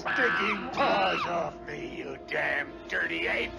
stinking paws off me, you damn dirty ape!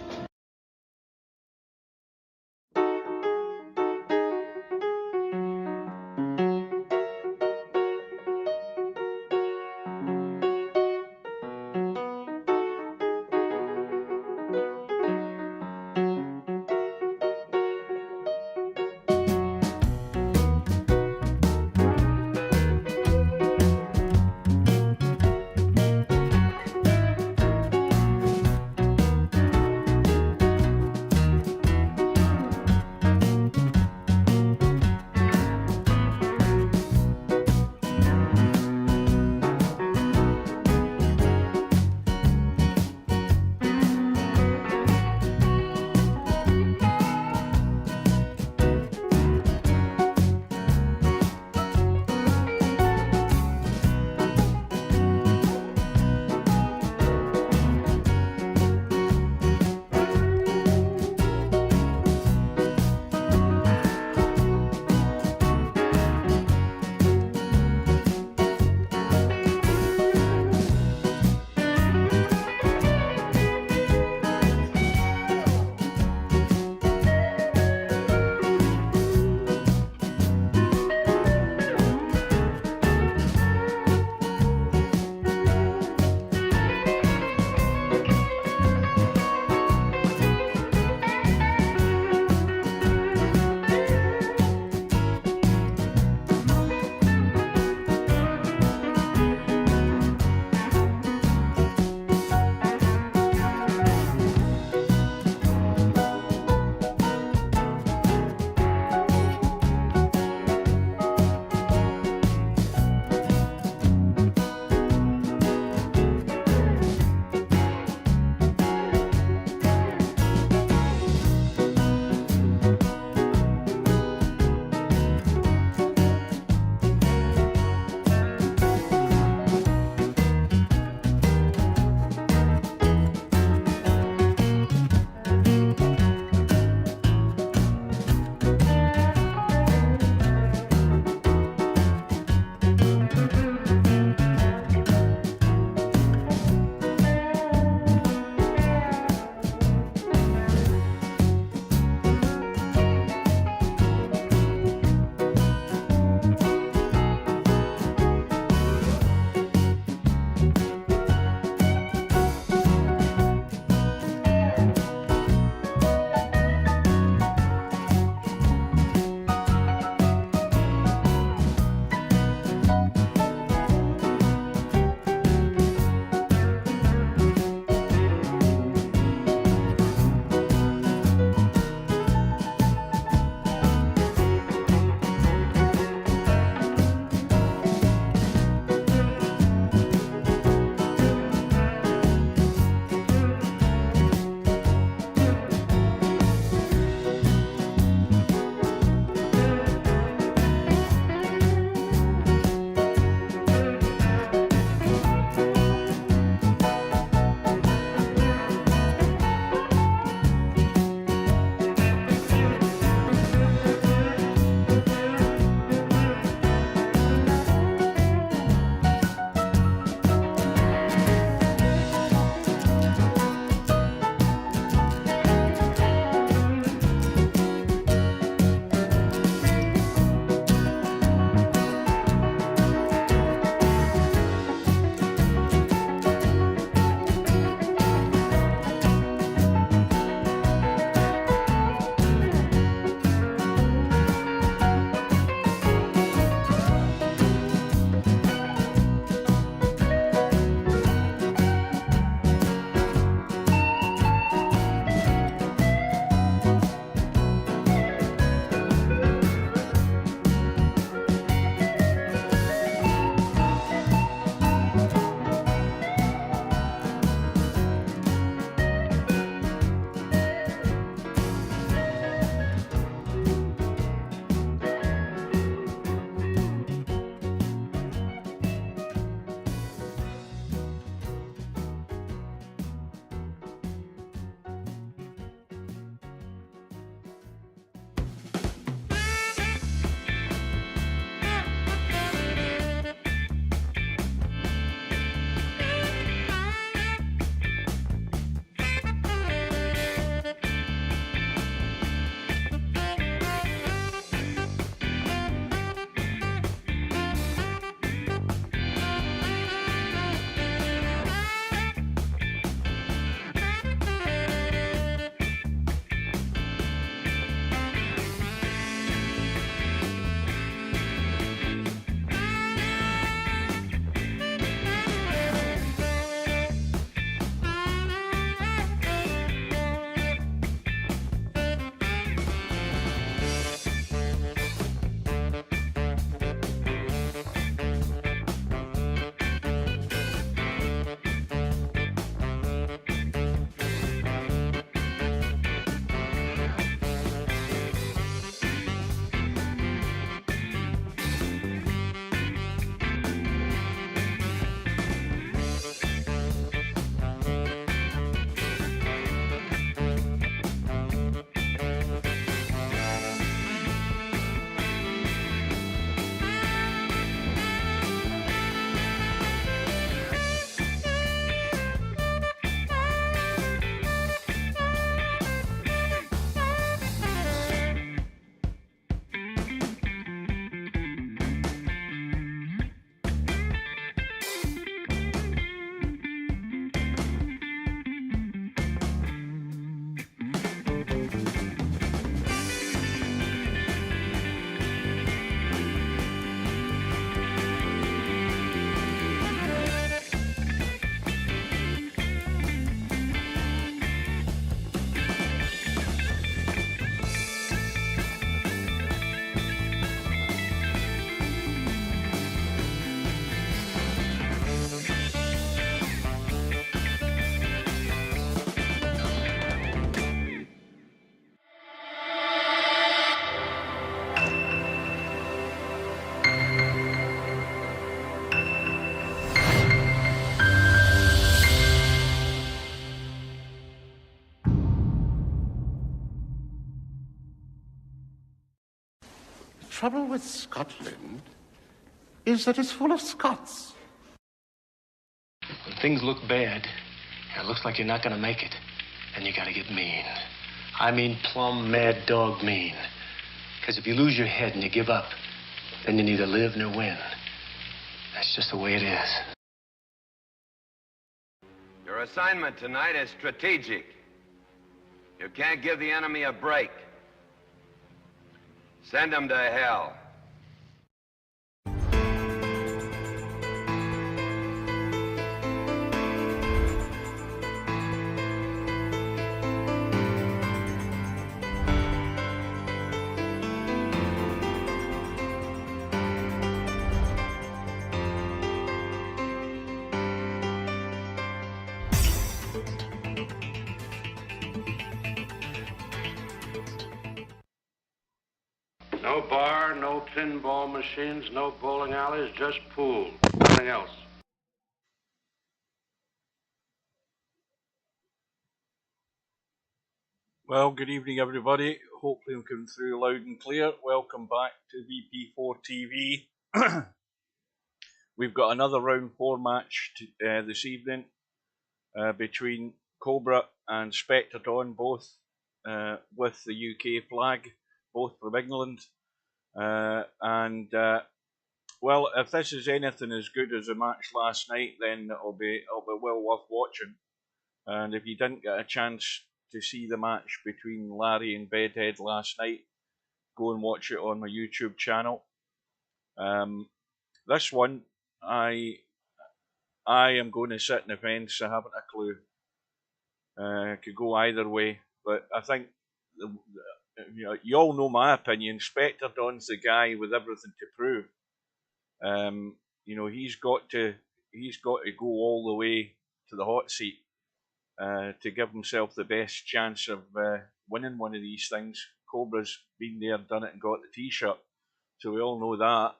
trouble with Scotland is that it's full of Scots. When things look bad, and it looks like you're not gonna make it, then you gotta get mean. I mean plumb mad dog mean. Because if you lose your head and you give up, then you neither live nor win. That's just the way it is. Your assignment tonight is strategic. You can't give the enemy a break. Send them to hell. No bar, no pinball machines, no bowling alleys, just pool. Nothing else. Well, good evening, everybody. Hopefully I'm coming through loud and clear. Welcome back to VP4 TV. We've got another round 4 match this evening between Cobra and Spectredawn, both with the UK flag, both from England. Well, if this is anything as good as the match last night, then it'll be well worth watching. And if you didn't get a chance to see the match between Larry and Bedhead last night, go and watch it on my YouTube channel. This one, I am going to sit in the fence. I haven't a clue. Could go either way, but I think you all know my opinion. Spectredawn's the guy with everything to prove. He's got to go all the way to the hot seat to give himself the best chance of winning one of these things. Cobra's been there, done it, and got the t-shirt, so we all know that.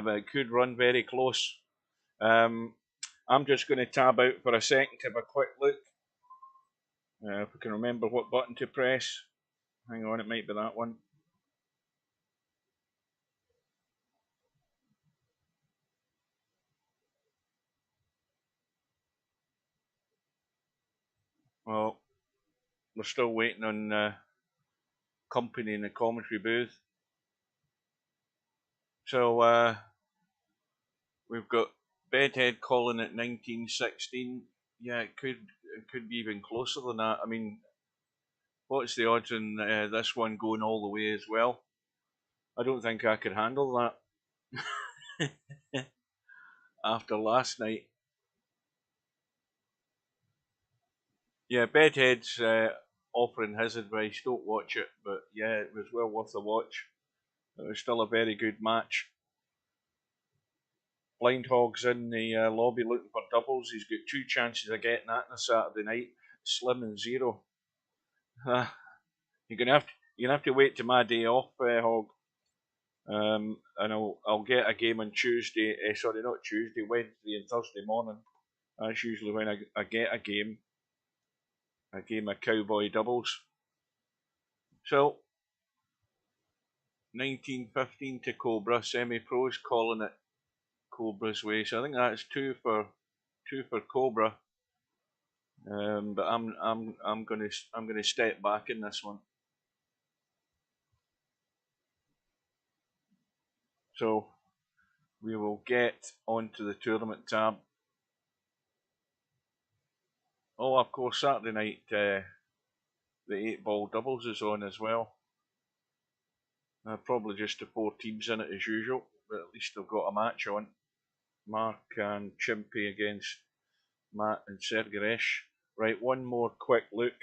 But it could run very close. I'm just going to tab out for a second to have a quick look. If we can remember what button to press. Hang on, it might be that one. Well, we're still waiting on company in the commentary booth. So we've got Bedhead calling it 1916. Yeah, it could be even closer than that. I mean, what's the odds on this one going all the way as well? I don't think I could handle that after last night. Yeah, Bedhead's offering his advice. Don't watch it, but yeah, it was well worth a watch. It was still a very good match. Blind Hog's in the lobby looking for doubles. He's got 2 chances of getting that on a Saturday night. Slim and 0. You're gonna have to wait to my day off, Hog. And I'll get a game on Tuesday. Sorry, not Tuesday, Wednesday and Thursday morning. That's usually when I get a game of cowboy doubles. So 1915 to Cobra. Semi-pros calling it Cobra's way. So I think that's two for Cobra. But I'm gonna step back in this one. So we will get onto the tournament tab. Oh, of course, Saturday night the 8-ball doubles is on as well. Probably just the 4 teams in it as usual, but at least they've got a match on. Mark and Chimpy against Matt and Sergaresh. Right, one more quick look.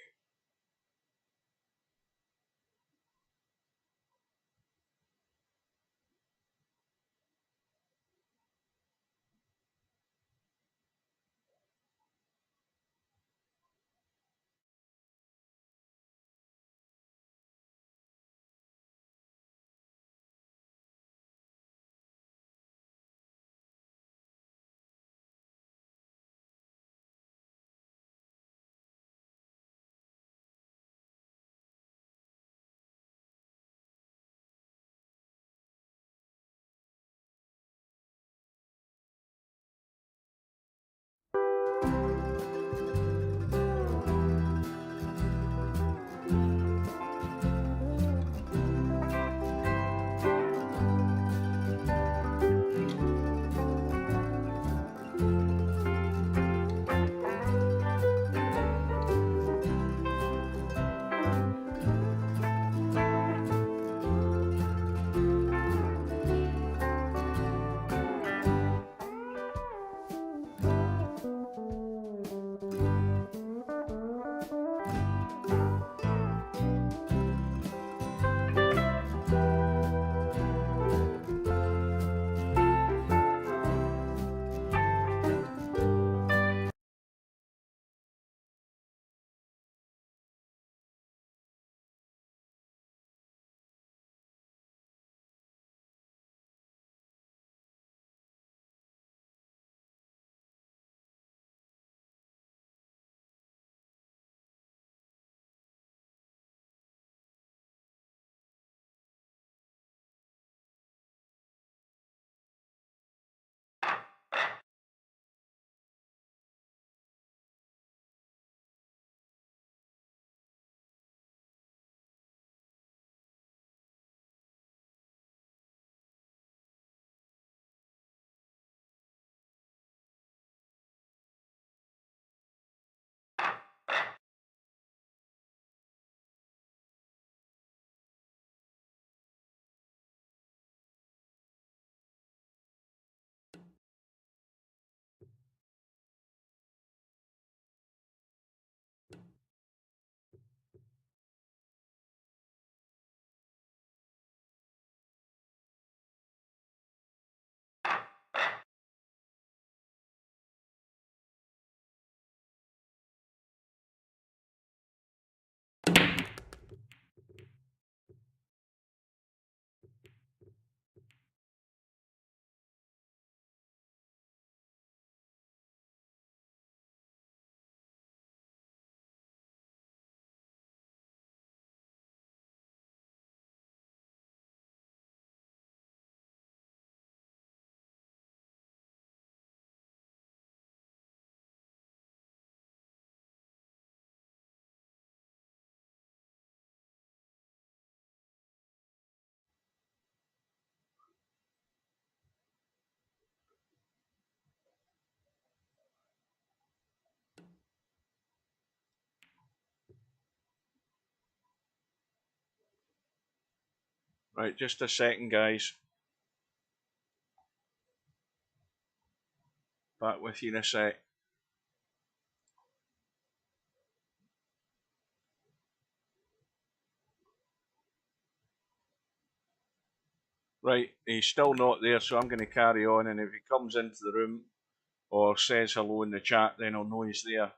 Right, just a second, guys. Back with you in a sec. Right, he's still not there, so I'm going to carry on, and if he comes into the room or says hello in the chat, then I'll know he's there.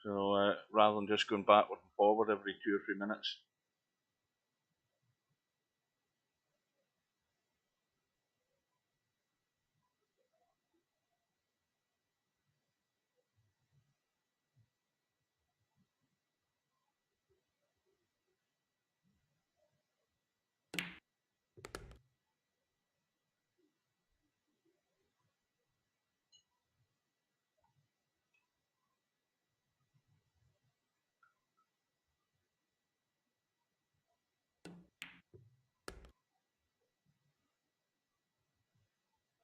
So rather than just going backward and forward every 2 or 3 minutes.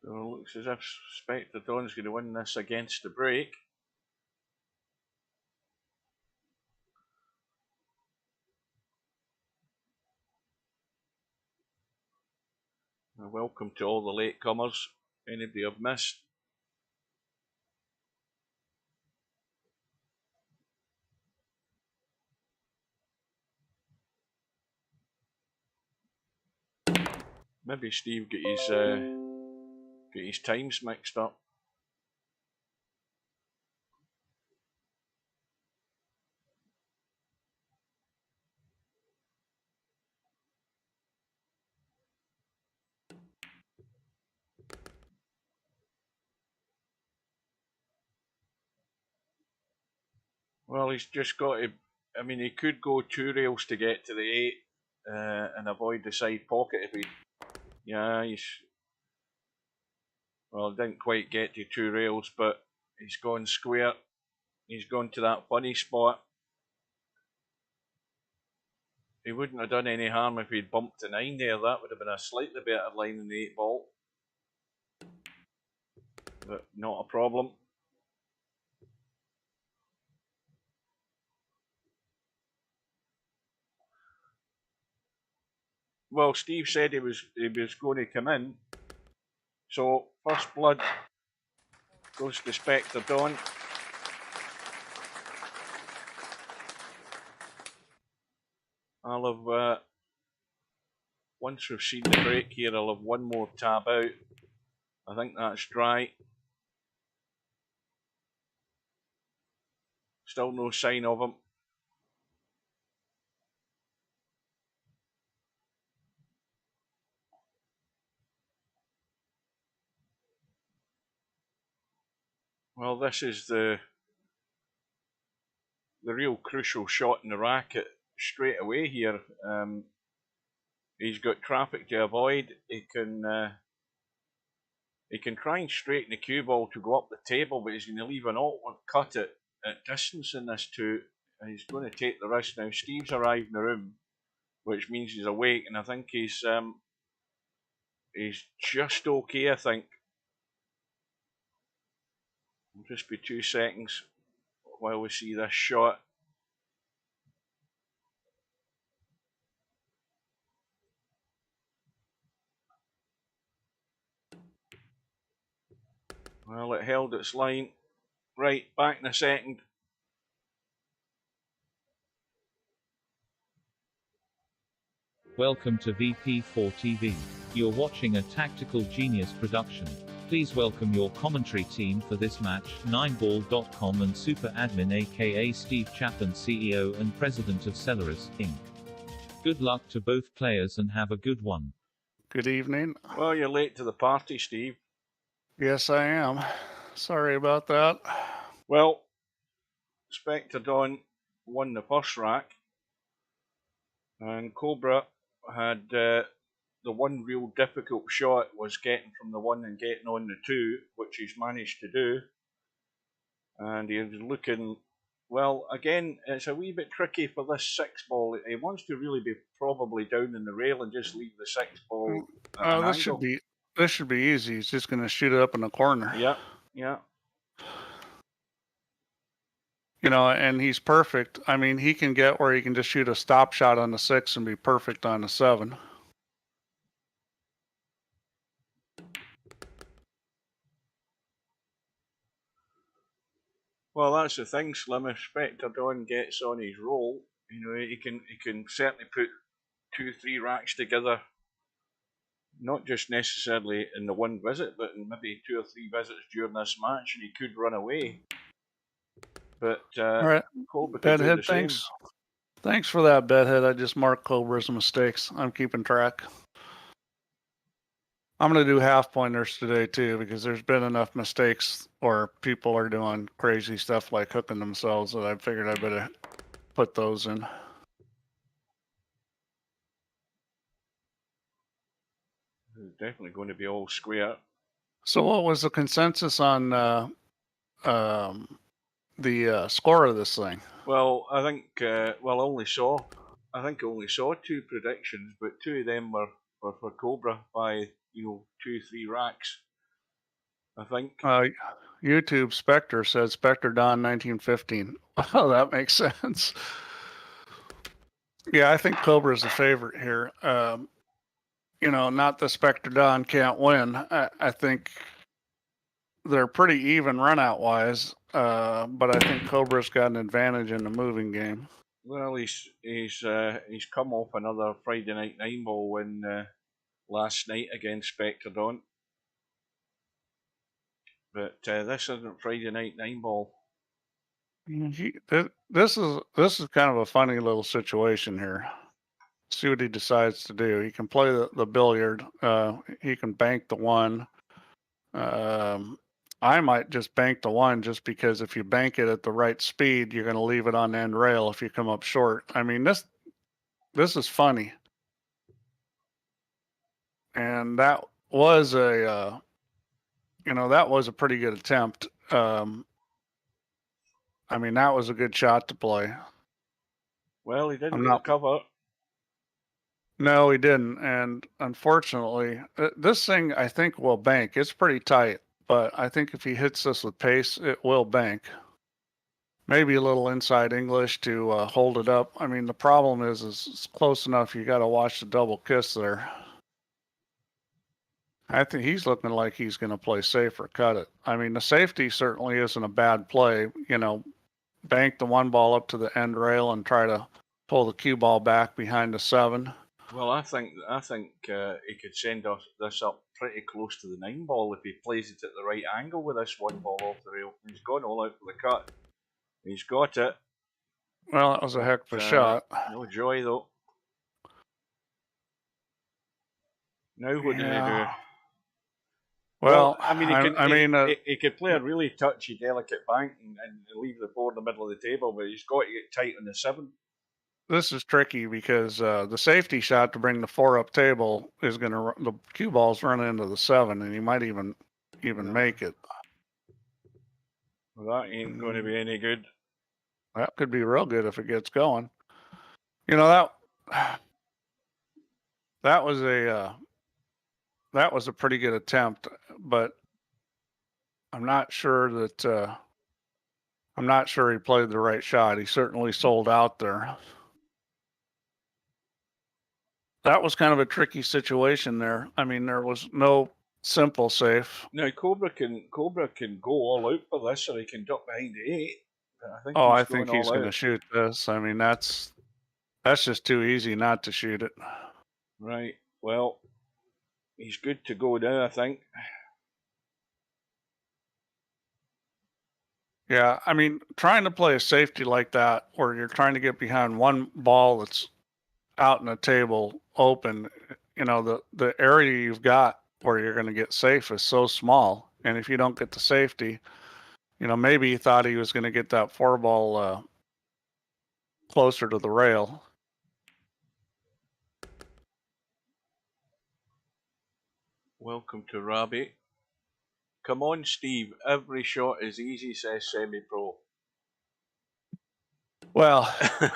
So it looks as if Spectredawn's going to win this against the break. Welcome to all the latecomers. Anybody I've missed? Maybe Steve got his times mixed up. Well, he's just got to. I mean, he could go 2 rails to get to the 8 and avoid the side pocket if he. Yeah, he's. Well, didn't quite get to 2 rails, but he's gone square. He's gone to that funny spot. He wouldn't have done any harm if he'd bumped to 9 there. That would have been a slightly better line than the 8 ball. But not a problem. Well, Steve said he was going to come in. So first blood goes to Spectredawn. I'll have once we've seen the break here, I'll have one more tab out. I think that's dry. Still no sign of him. Well, this is the real crucial shot in the racket straight away here. He's got traffic to avoid. He can try and straighten the cue ball to go up the table, but he's going to leave an awkward cut at distance in this too. He's going to take the risk now. Steve's arrived in the room, which means he's awake, and I think he's just okay. I think. It'll just be 2 seconds while we see this shot. Well, it held its line. Right, back in a second. Welcome to VP4 TV. You're watching a Tactical Genius production. Please welcome your commentary team for this match, 9ball.com and Super Admin aka Steve Chapman, CEO and President of Celeris, Inc. Good luck to both players and have a good one. Good evening. Well, you're late to the party, Steve. Yes, I am. Sorry about that. Well, Spectredawn won the first rack, and Cobra had the one real difficult shot was getting from the 1 and getting on the 2, which he's managed to do. And he's looking, well, again, it's a wee bit tricky for this 6 ball. He wants to really be probably down in the rail and just leave the 6 ball at an angle. This should be easy. He's just going to shoot it up in the corner. Yeah, yeah. You know, and he's perfect. I mean, he can get where he can just shoot a stop shot on the 6 and be perfect on the 7. Well, that's the thing, Slim. If Spectredawn gets on his roll, he can certainly put 2-3 racks together, not just necessarily in the one visit, but in maybe 2 or 3 visits during this match, and he could run away. But All right, Cobra could do the Bedhead, same. thanks for that, Bedhead. I just marked Cobra's mistakes. I'm keeping track. I'm going to do half pointers today too, because there's been enough mistakes or people are doing crazy stuff like hooking themselves that I figured I better put those in. It's definitely going to be all square. So what was the consensus on the score of this thing? Well, I think I only saw 2 predictions, but 2 of them were for Cobra by 2-3 racks. I think. YouTube Spectre said Spectredawn 1915. Oh, that makes sense. Yeah, I think Cobra is the favorite here. Not the Spectredawn can't win. I think they're pretty even run out wise, but I think Cobra's got an advantage in the moving game. Well, he's come off another Friday Night 9-ball win last night against Spectredawn. But this isn't Friday Night 9-ball. This is kind of a funny little situation here. See what he decides to do. He can play the billiard. He can bank the 1. I might just bank the 1 just because if you bank it at the right speed, you're going to leave it on the end rail if you come up short. I mean, this is funny. And that was a pretty good attempt. I mean, that was a good shot to play. Well, he didn't recover. No, he didn't. And unfortunately, this thing I think will bank. It's pretty tight, but I think if he hits this with pace, it will bank. Maybe a little inside English to hold it up. I mean, the problem is it's close enough. You got to watch the double kiss there. I think he's looking like he's going to play safe or cut it. I mean, the safety certainly isn't a bad play. Bank the 1 ball up to the end rail and try to pull the cue ball back behind the 7. Well, I think he could send this up pretty close to the 9 ball if he plays it at the right angle with this 1 ball off the rail. He's gone all out for the cut. He's got it. Well, that was a heck of a shot. No joy though. Now what do they do? Well, I mean, he could play a really touchy, delicate bank and leave the board in the middle of the table, but he's got to get tight on the 7. This is tricky because the safety shot to bring the 4 up table is going to the cue ball's running into the 7, and he might even make it. Well, that ain't going to be any good. That could be real good if it gets going. That was a pretty good attempt, but I'm not sure he played the right shot. He certainly sold out there. That was kind of a tricky situation there. I mean, there was no simple safe. Now Cobra can go all out for this, or he can duck behind the 8. I think he's going to shoot this. I mean, that's just too easy not to shoot it. Right. Well, he's good to go now, I think. Yeah, I mean, trying to play a safety like that, where you're trying to get behind 1 ball that's out in the table open, the area you've got where you're going to get safe is so small. And if you don't get the safety, maybe he thought he was going to get that 4 ball closer to the rail. Welcome to Robbie. Come on, Steve. Every shot is easy, says Semi-Pro. Well,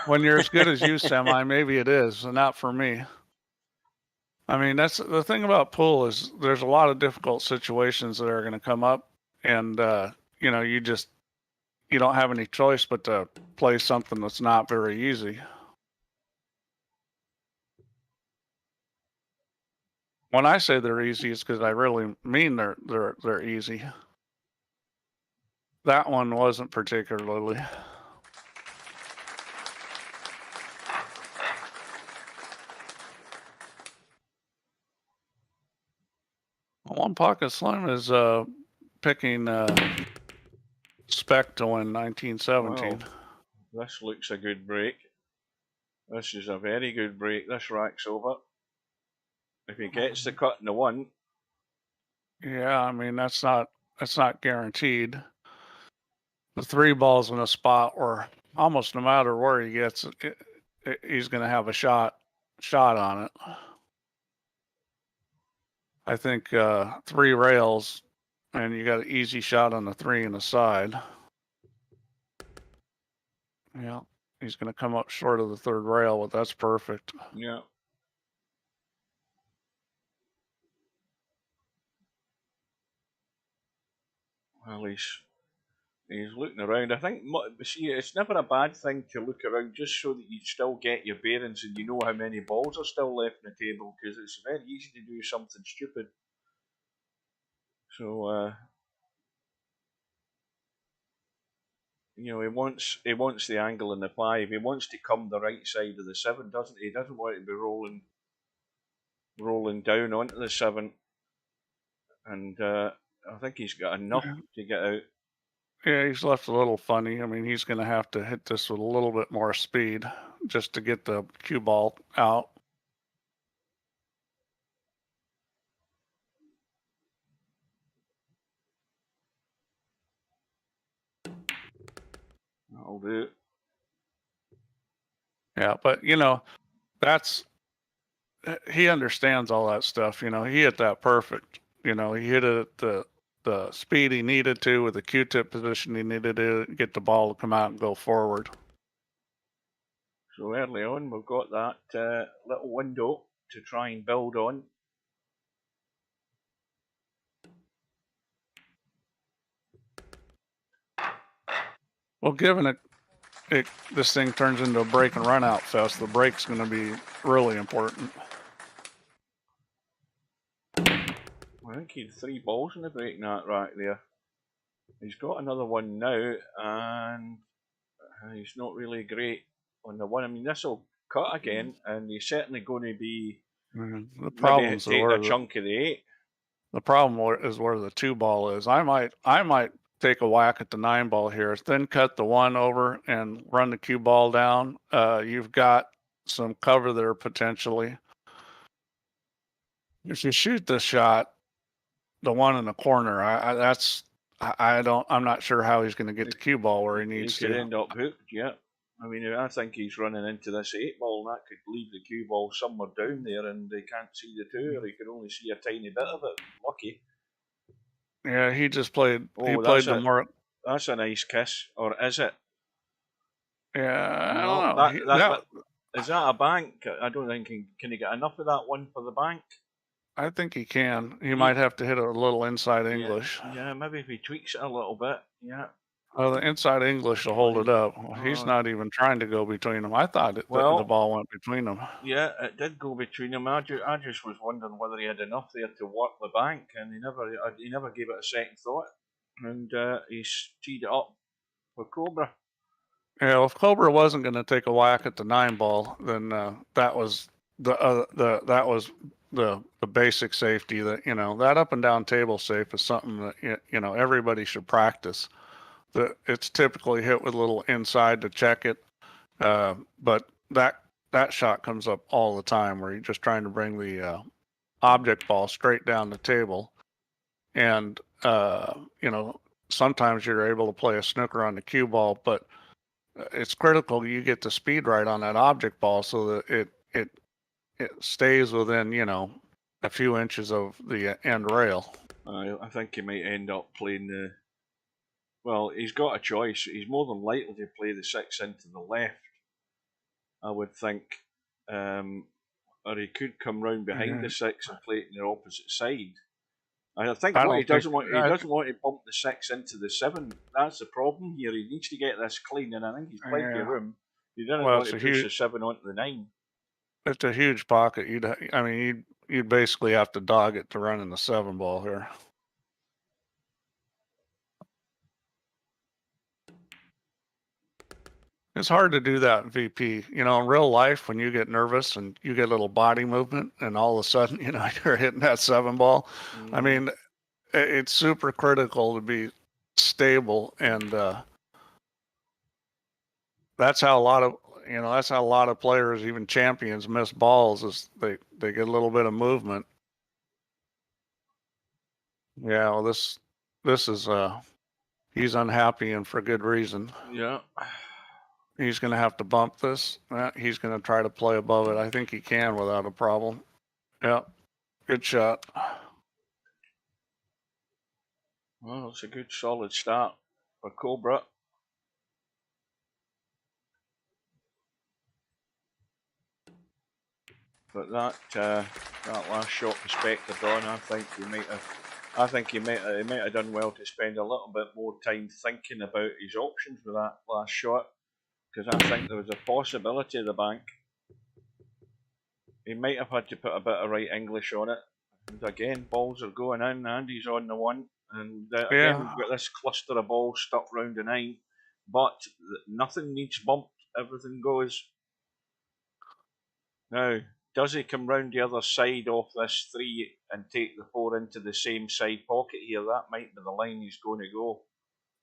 when you're as good as you, Semi, maybe it is, and not for me. I mean, that's the thing about pool is there's a lot of difficult situations that are going to come up, and you don't have any choice but to play something that's not very easy. When I say they're easy, it's because I really mean they're easy. that one wasn't particularly. One Pocket Slim is picking Spec to win 1917. Well, this looks a good break. This is a very good break. This rack's over. If he gets the cut in the one. Yeah, I mean that's not guaranteed. The 3 ball's in a spot where almost no matter where he gets it, he's going to have a shot on it. I think 3 rails, and you got an easy shot on the 3 and the side. Yeah, he's going to come up short of the 3rd rail, but that's perfect. Yeah. Well, he's looking around. I think, see, it's never a bad thing to look around just so that you still get your bearings and you know how many balls are still left on the table, because it's very easy to do something stupid. So, you know, he wants the angle in the 5. He wants to come the right side of the 7, doesn't he? He doesn't want to be rolling down onto the 7. And I think he's got enough to get out. Yeah, he's left a little funny. I mean, he's going to have to hit this with a little bit more speed just to get the cue ball out. That'll do. Yeah, but you know, he understands all that stuff. You know, he hit that perfect. You know, he hit it at the speed he needed to with the Q-tip position he needed to get the ball to come out and go forward. So early on, we've got that little window to try and build on. Well, given this thing turns into a break and run out fest, the break's going to be really important. I think he had 3 balls in the break net right there. He's got another one now, and he's not really great on the one. I mean, this will cut again, and he's certainly going to be the problem taking a chunk of the 8. The problem is where the 2 ball is. I might take a whack at the 9 ball here, then cut the 1 over and run the cue ball down. You've got some cover there potentially. If you shoot this shot, the 1 in the corner, I'm not sure how he's going to get the cue ball where he needs to. He could to. end up hooked, yeah. I mean, I think he's running into this 8 ball, and that could leave the cue ball somewhere down there, and they can't see the 2, or he can only see a tiny bit of it. Lucky. Yeah, he just played. He played the more. That's a nice kiss, or is it? Yeah, I don't know. Is that a bank? I don't think. Can he get enough of that one for the bank? I think he can. He might have to hit a little inside English. Yeah, maybe if he tweaks it a little bit. Yeah. Well, the inside English will hold it up. He's not even trying to go between them. I thought the ball went between them. Yeah, it did go between them. I just was wondering whether he had enough there to work the bank, and he never gave it a second thought. And he's teed it up for Cobra. Yeah, well, if Cobra wasn't going to take a whack at the 9 ball, then that was the basic safety. That, you know, that up and down table safe is something that you know everybody should practice. It's typically hit with a little inside to check it, but that shot comes up all the time where you're just trying to bring the object ball straight down the table, and you know, sometimes you're able to play a snooker on the cue ball, but it's critical you get the speed right on that object ball so that it stays within, you know, a few inches of the end rail. I think he might end up playing the. Well, he's got a choice. He's more than likely to play the 6 into the left, I would think, or he could come round behind the 6 and play it in the opposite side. And I think what he doesn't want to bump the 6 into the 7. That's the problem here. He needs to get this clean, and I think he's plenty of room. He doesn't want to push the 7 onto the 9. It's a huge pocket. You'd basically have to dog it to run in the 7 ball here. It's hard to do that in VP. You know, in real life, when you get nervous and you get a little body movement, and all of a sudden, you know, you're hitting that 7 ball. I mean, it's super critical to be stable, and that's how a lot of players, even champions, miss balls. Is they get a little bit of movement. Yeah, well, this is he's unhappy, and for good reason. Yeah. He's going to have to bump this. He's going to try to play above it. I think he can without a problem. Yeah, good shot. Well, it's a good solid start for Cobra. But that last shot for Spectredawn, I think he might have done well to spend a little bit more time thinking about his options with that last shot, because I think there was a possibility of the bank. He might have had to put a bit of right English on it. And again, balls are going in, and he's on the 1. And again, we've got this cluster of balls stuck round the 9. But nothing needs bumped. Everything goes. Now, does he come round the other side off this 3 and take the 4 into the same side pocket here? That might be the line he's going to go.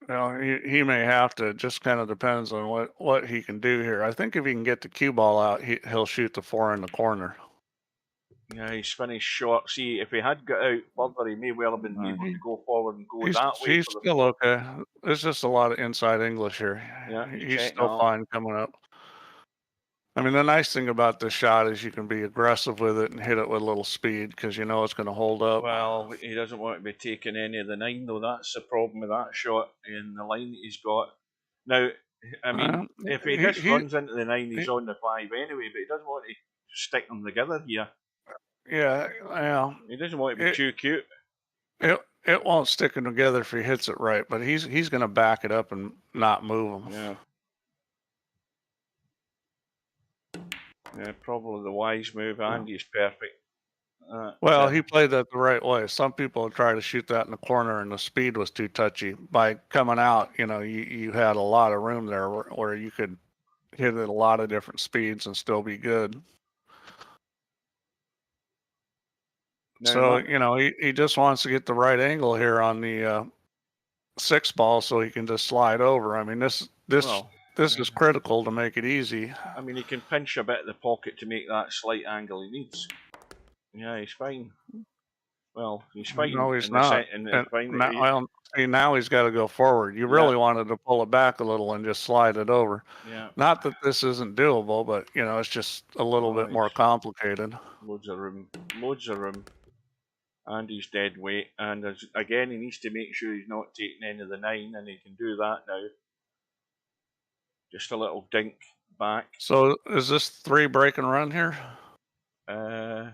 Well, he may have to. It just kind of depends on what he can do here. I think if he can get the cue ball out, he'll shoot the 4 in the corner. Yeah, he's finished short. See, if he had got out further, he may well have been able to go forward and go that way. He's still okay. There's just a lot of inside English here. Yeah, he's still fine coming up. I mean, the nice thing about this shot is you can be aggressive with it and hit it with a little speed, because you know it's going to hold up. Well, he doesn't want to be taking any of the 9, though. That's the problem with that shot in the line that he's got. Now, I mean, if he just runs into the 9, he's on the 5 anyway, but he doesn't want to stick them together here. Yeah. He doesn't want to be too cute. It won't stick them together if he hits it right, but he's going to back it up and not move them. Yeah, probably the wise move. Andy's perfect. Well, he played that the right way. Some people try to shoot that in the corner, and the speed was too touchy. By coming out, you know, you had a lot of room there where you could hit it at a lot of different speeds and still be good. So, you know, he just wants to get the right angle here on the 6 ball so he can just slide over. I mean, this is critical to make it easy. I mean, he can pinch a bit of the pocket to make that slight angle he needs. Yeah, he's fine. Well, he's fine. No, he's not. Now he's got to go forward. You really wanted to pull it back a little and just slide it over. Yeah. Not that this isn't doable, but, you know, it's just a little bit more complicated. Loads of room. And he's dead weight. And again, he needs to make sure he's not taking any of the 9, and he can do that now. Just a little dink back. So is this 3 break and run here? I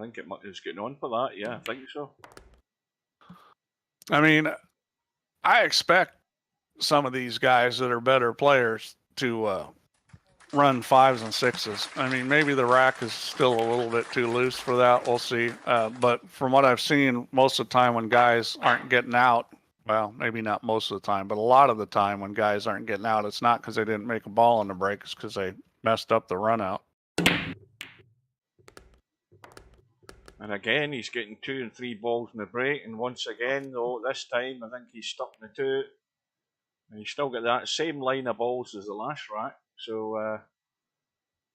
think it is getting on for that. Yeah, I think so. I mean, I expect some of these guys that are better players to run 5s and 6s. I mean, maybe the rack is still a little bit too loose for that. We'll see. But from what I've seen, most of the time when guys aren't getting out, well, maybe not most of the time, but a lot of the time when guys aren't getting out, it's not because they didn't make a ball on the break. It's because they messed up the run out. And again, he's getting 2 and 3 balls in the break. And once again, though, this time I think he's stuck in the 2. And he's still got that same line of balls as the last rack. So,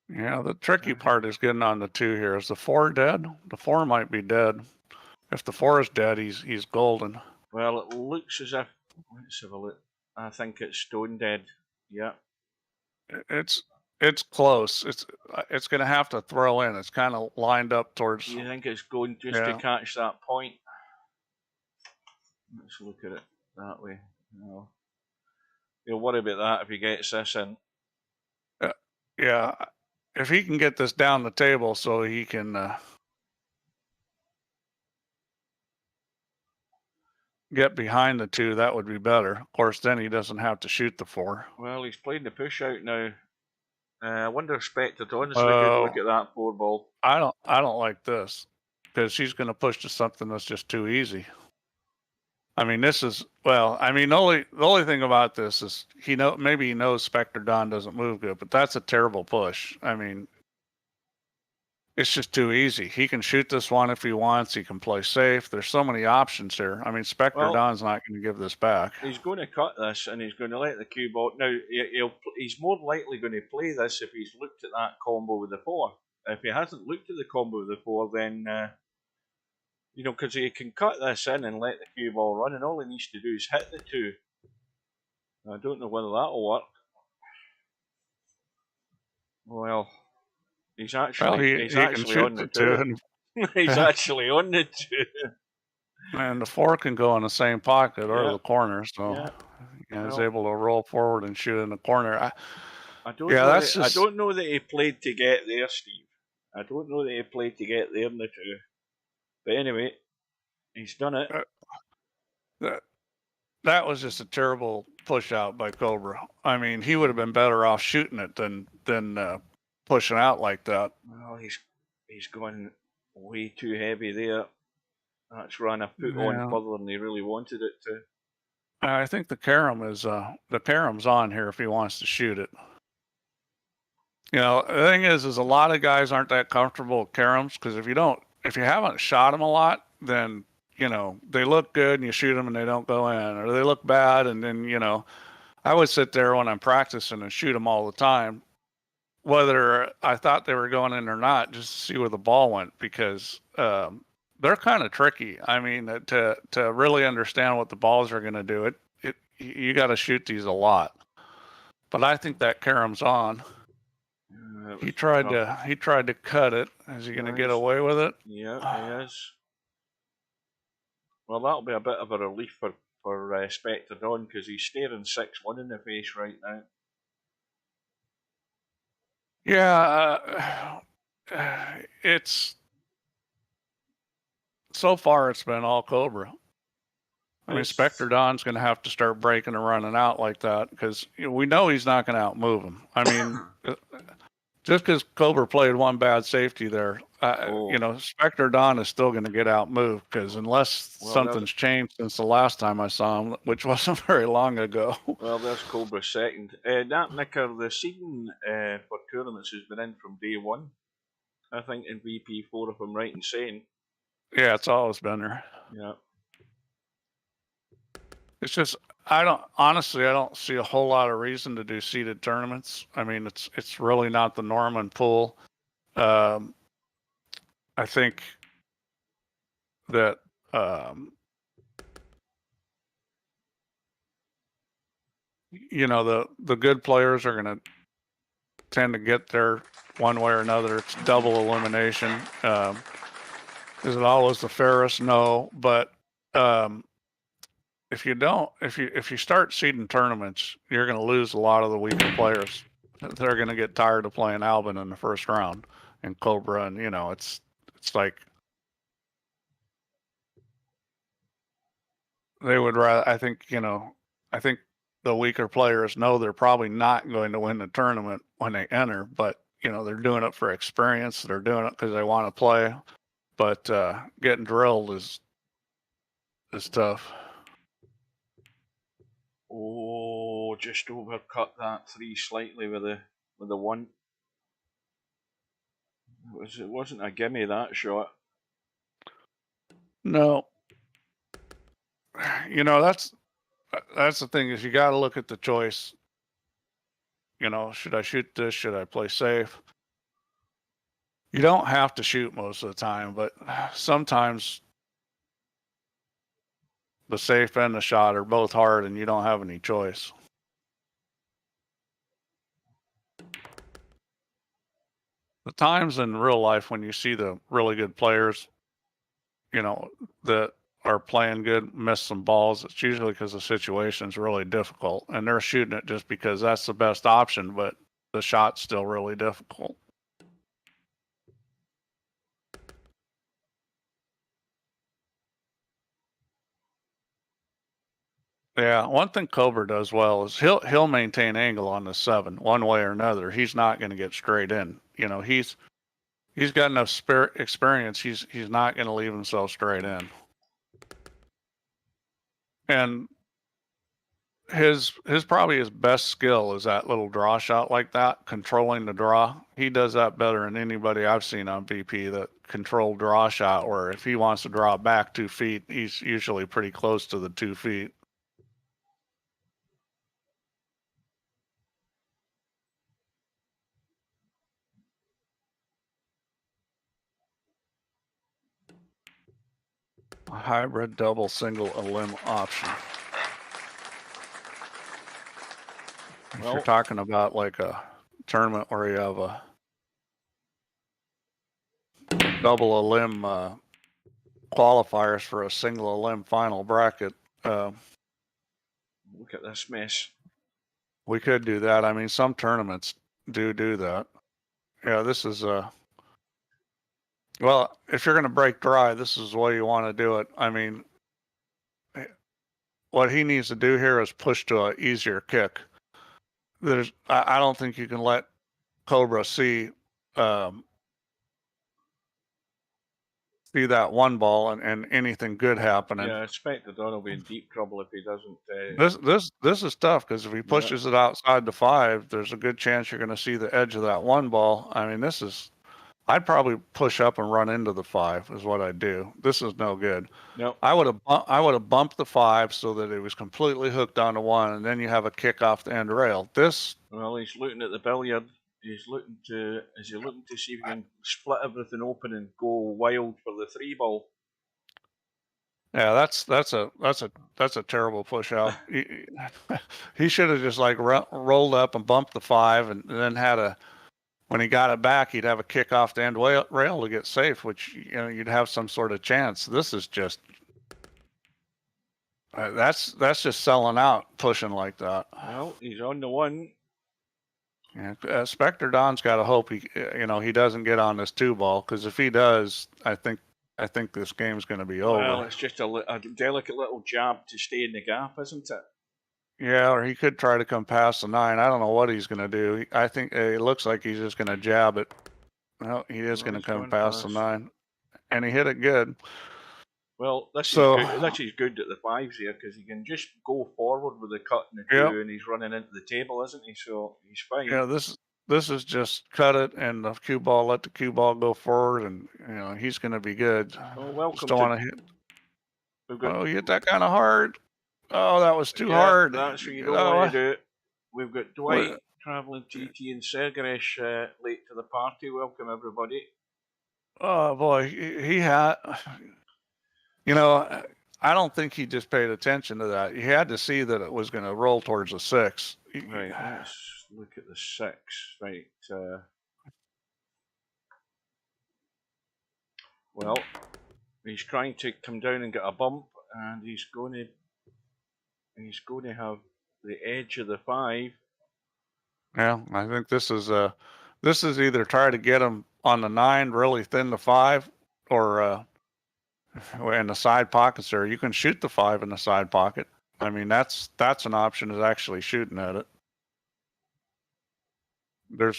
yeah, the tricky part is getting on the 2 here. Is the 4 dead? The 4 might be dead. If the 4 is dead, he's golden. Well, it looks as if. Let's have a look. I think it's stone dead. Yeah. It's close. It's going to have to throw in. It's kind of lined up towards. You think it's going just to catch that point? Let's look at it that way. No. You'll worry about that if he gets this in. Yeah. If he can get this down the table so he can get behind the 2, that would be better. Of course, then he doesn't have to shoot the 4. Well, he's playing the push out now. I wonder if Spectredawn is good look at that 4 ball. I don't like this, because she's going to push to something that's just too easy. I mean, this is, well, I mean, the only thing about this is maybe he knows Spectredawn doesn't move good, but that's a terrible push. I mean, it's just too easy. He can shoot this one if he wants. He can play safe. There's so many options here. I mean, Spectredawn's not going to give this back. He's going to cut this, and he's going to let the cube out. Now, he's more likely going to play this if he's looked at that combo with the 4. If he hasn't looked at the combo with the 4, then, because he can cut this in and let the cue ball run, and all he needs to do is hit the 2. I don't know whether that'll work. Well, he's actually on the 2. He's actually on the 2. And the 4 can go in the same pocket or the corner, so he's able to roll forward and shoot in the corner. I don't know that he played to get there, Steve. I don't know that he played to get there in the 2. But anyway, he's done it. That was just a terrible push out by Cobra. I mean, he would have been better off shooting it than pushing out like that. Well, he's gone way too heavy there. That's run a foot on further than he really wanted it to. I think the carom's on here if he wants to shoot it. The thing is a lot of guys aren't that comfortable with caroms because if you haven't shot them a lot, then they look good and you shoot them and they don't go in, or they look bad and then I would sit there when I'm practicing and shoot them all the time, whether I thought they were going in or not, just to see where the ball went, because they're kind of tricky. I mean, to really understand what the balls are going to do, you got to shoot these a lot. But I think that carom's on. He tried to cut it. Is he going to get away with it? Yeah, he is. Well, that'll be a bit of a relief for Spectredawn because he's staring 6-1 in the face right now. Yeah, so far it's been all Cobra. I mean, Spectredawn's going to have to start breaking and running out like that because we know he's not going to outmove him. I mean, just because Cobra played one bad safety there, Spectredawn is still going to get outmoved because unless something's changed since the last time I saw him, which wasn't very long ago. Well, there's Cobra second. That Nicker, the seeding for tournaments has been in from day 1, I think, in VP4, if I'm right in saying. Yeah, it's always been there. Yeah. It's just I don't see a whole lot of reason to do seeded tournaments. I mean, it's really not the norm in pool. I think that the good players are going to tend to get there one way or another. It's double elimination. Is it always the fairest? No, but if you start seeding tournaments, you're going to lose a lot of the weaker players. They're going to get tired of playing Albin in the first round and Cobra, and it's like they would rather. I think the weaker players know they're probably not going to win the tournament when they enter, but they're doing it for experience. They're doing it because they want to play, but getting drilled is tough. Oh, just overcut that 3 slightly with the 1. It wasn't a gimme, that shot. No. That's the thing is you got to look at the choice. Should I shoot this? Should I play safe? You don't have to shoot most of the time, but sometimes the safe and the shot are both hard and you don't have any choice. The times in real life when you see the really good players, that are playing good, miss some balls, it's usually because the situation's really difficult and they're shooting it just because that's the best option, but the shot's still really difficult. Yeah, one thing Cobra does well is he'll maintain angle on the 7 one way or another. He's not going to get straight in. He's got enough experience. He's not going to leave himself straight in. And his probably his best skill is that little draw shot like that, controlling the draw. He does that better than anybody I've seen on VP, that controlled draw shot, where if he wants to draw back 2 feet, he's usually pretty close to the 2 feet. A hybrid double single a limb option. If you're talking about like a tournament where you have a double a limb qualifiers for a single a limb final bracket, look at this mess. We could do that. I mean, some tournaments do that. Yeah, this is well, if you're going to break dry, this is the way you want to do it. I mean, what he needs to do here is push to an easier kick. I don't think you can let Cobra see that one ball and anything good happening. Yeah, Spectredawn will be in deep trouble if he doesn't. This is tough, because if he pushes it outside the 5, there's a good chance you're going to see the edge of that one ball. I mean, I'd probably push up and run into the 5 is what I'd do. This is no good. No, I would have bumped the 5 so that it was completely hooked onto 1, and then you have a kick off the end rail. Well, he's looking at the billiard. Is he looking to see if he can split everything open and go wild for the 3 ball? Yeah, that's a terrible push out. He should have just like rolled up and bumped the 5, and then when he got it back, he'd have a kick off the end rail to get safe, which you'd have some sort of chance. This is just that's just selling out, pushing like that. Well, he's on the 1. Yeah, Spectredawn's got to hope he doesn't get on this 2 ball, because if he does, I think this game's going to be over. Well, it's just a delicate little jab to stay in the gap, isn't it? Yeah, or he could try to come past the 9. I don't know what he's going to do. I think it looks like he's just going to jab it. Well, he is going to come past the 9, and he hit it good. Well, this is good at the 5s here, because he can just go forward with the cut and the 2, and he's running into the table, isn't he? So he's fine. Yeah, this is just cut it and the cue ball, let the cue ball go forward, and he's going to be good. Well, welcome. Just don't want to hit. Oh, you hit that kind of hard. Oh, that was too hard. That's what you don't want to do. We've got Dwight, Traveling TT, and Sergeresh late to the party. Welcome, everybody. Oh, boy. He had... I don't think he just paid attention to that. He had to see that it was going to roll towards a 6. Right, let's look at the 6. Right. Well, he's trying to come down and get a bump, and he's going to have the edge of the 5. Yeah, I think this is either try to get him on the 9 really thin the 5, or in the side pockets there. You can shoot the 5 in the side pocket. I mean, that's an option, is actually shooting at it. The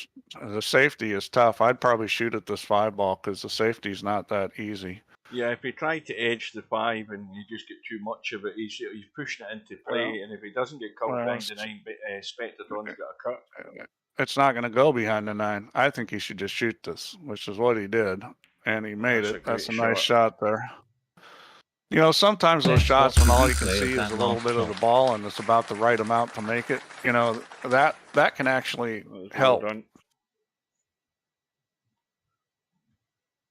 safety is tough. I'd probably shoot at this 5 ball, because the safety's not that easy. Yeah, if he tried to edge the 5 and you just get too much of it, he's pushing it into play, and if he doesn't get covered behind the 9, Spectredawn's got a cut. It's not going to go behind the 9. I think he should just shoot this, which is what he did, and he made it. That's a nice shot there. Sometimes those shots, when all you can see is a little bit of the ball and it's about the right amount to make it, that can actually help.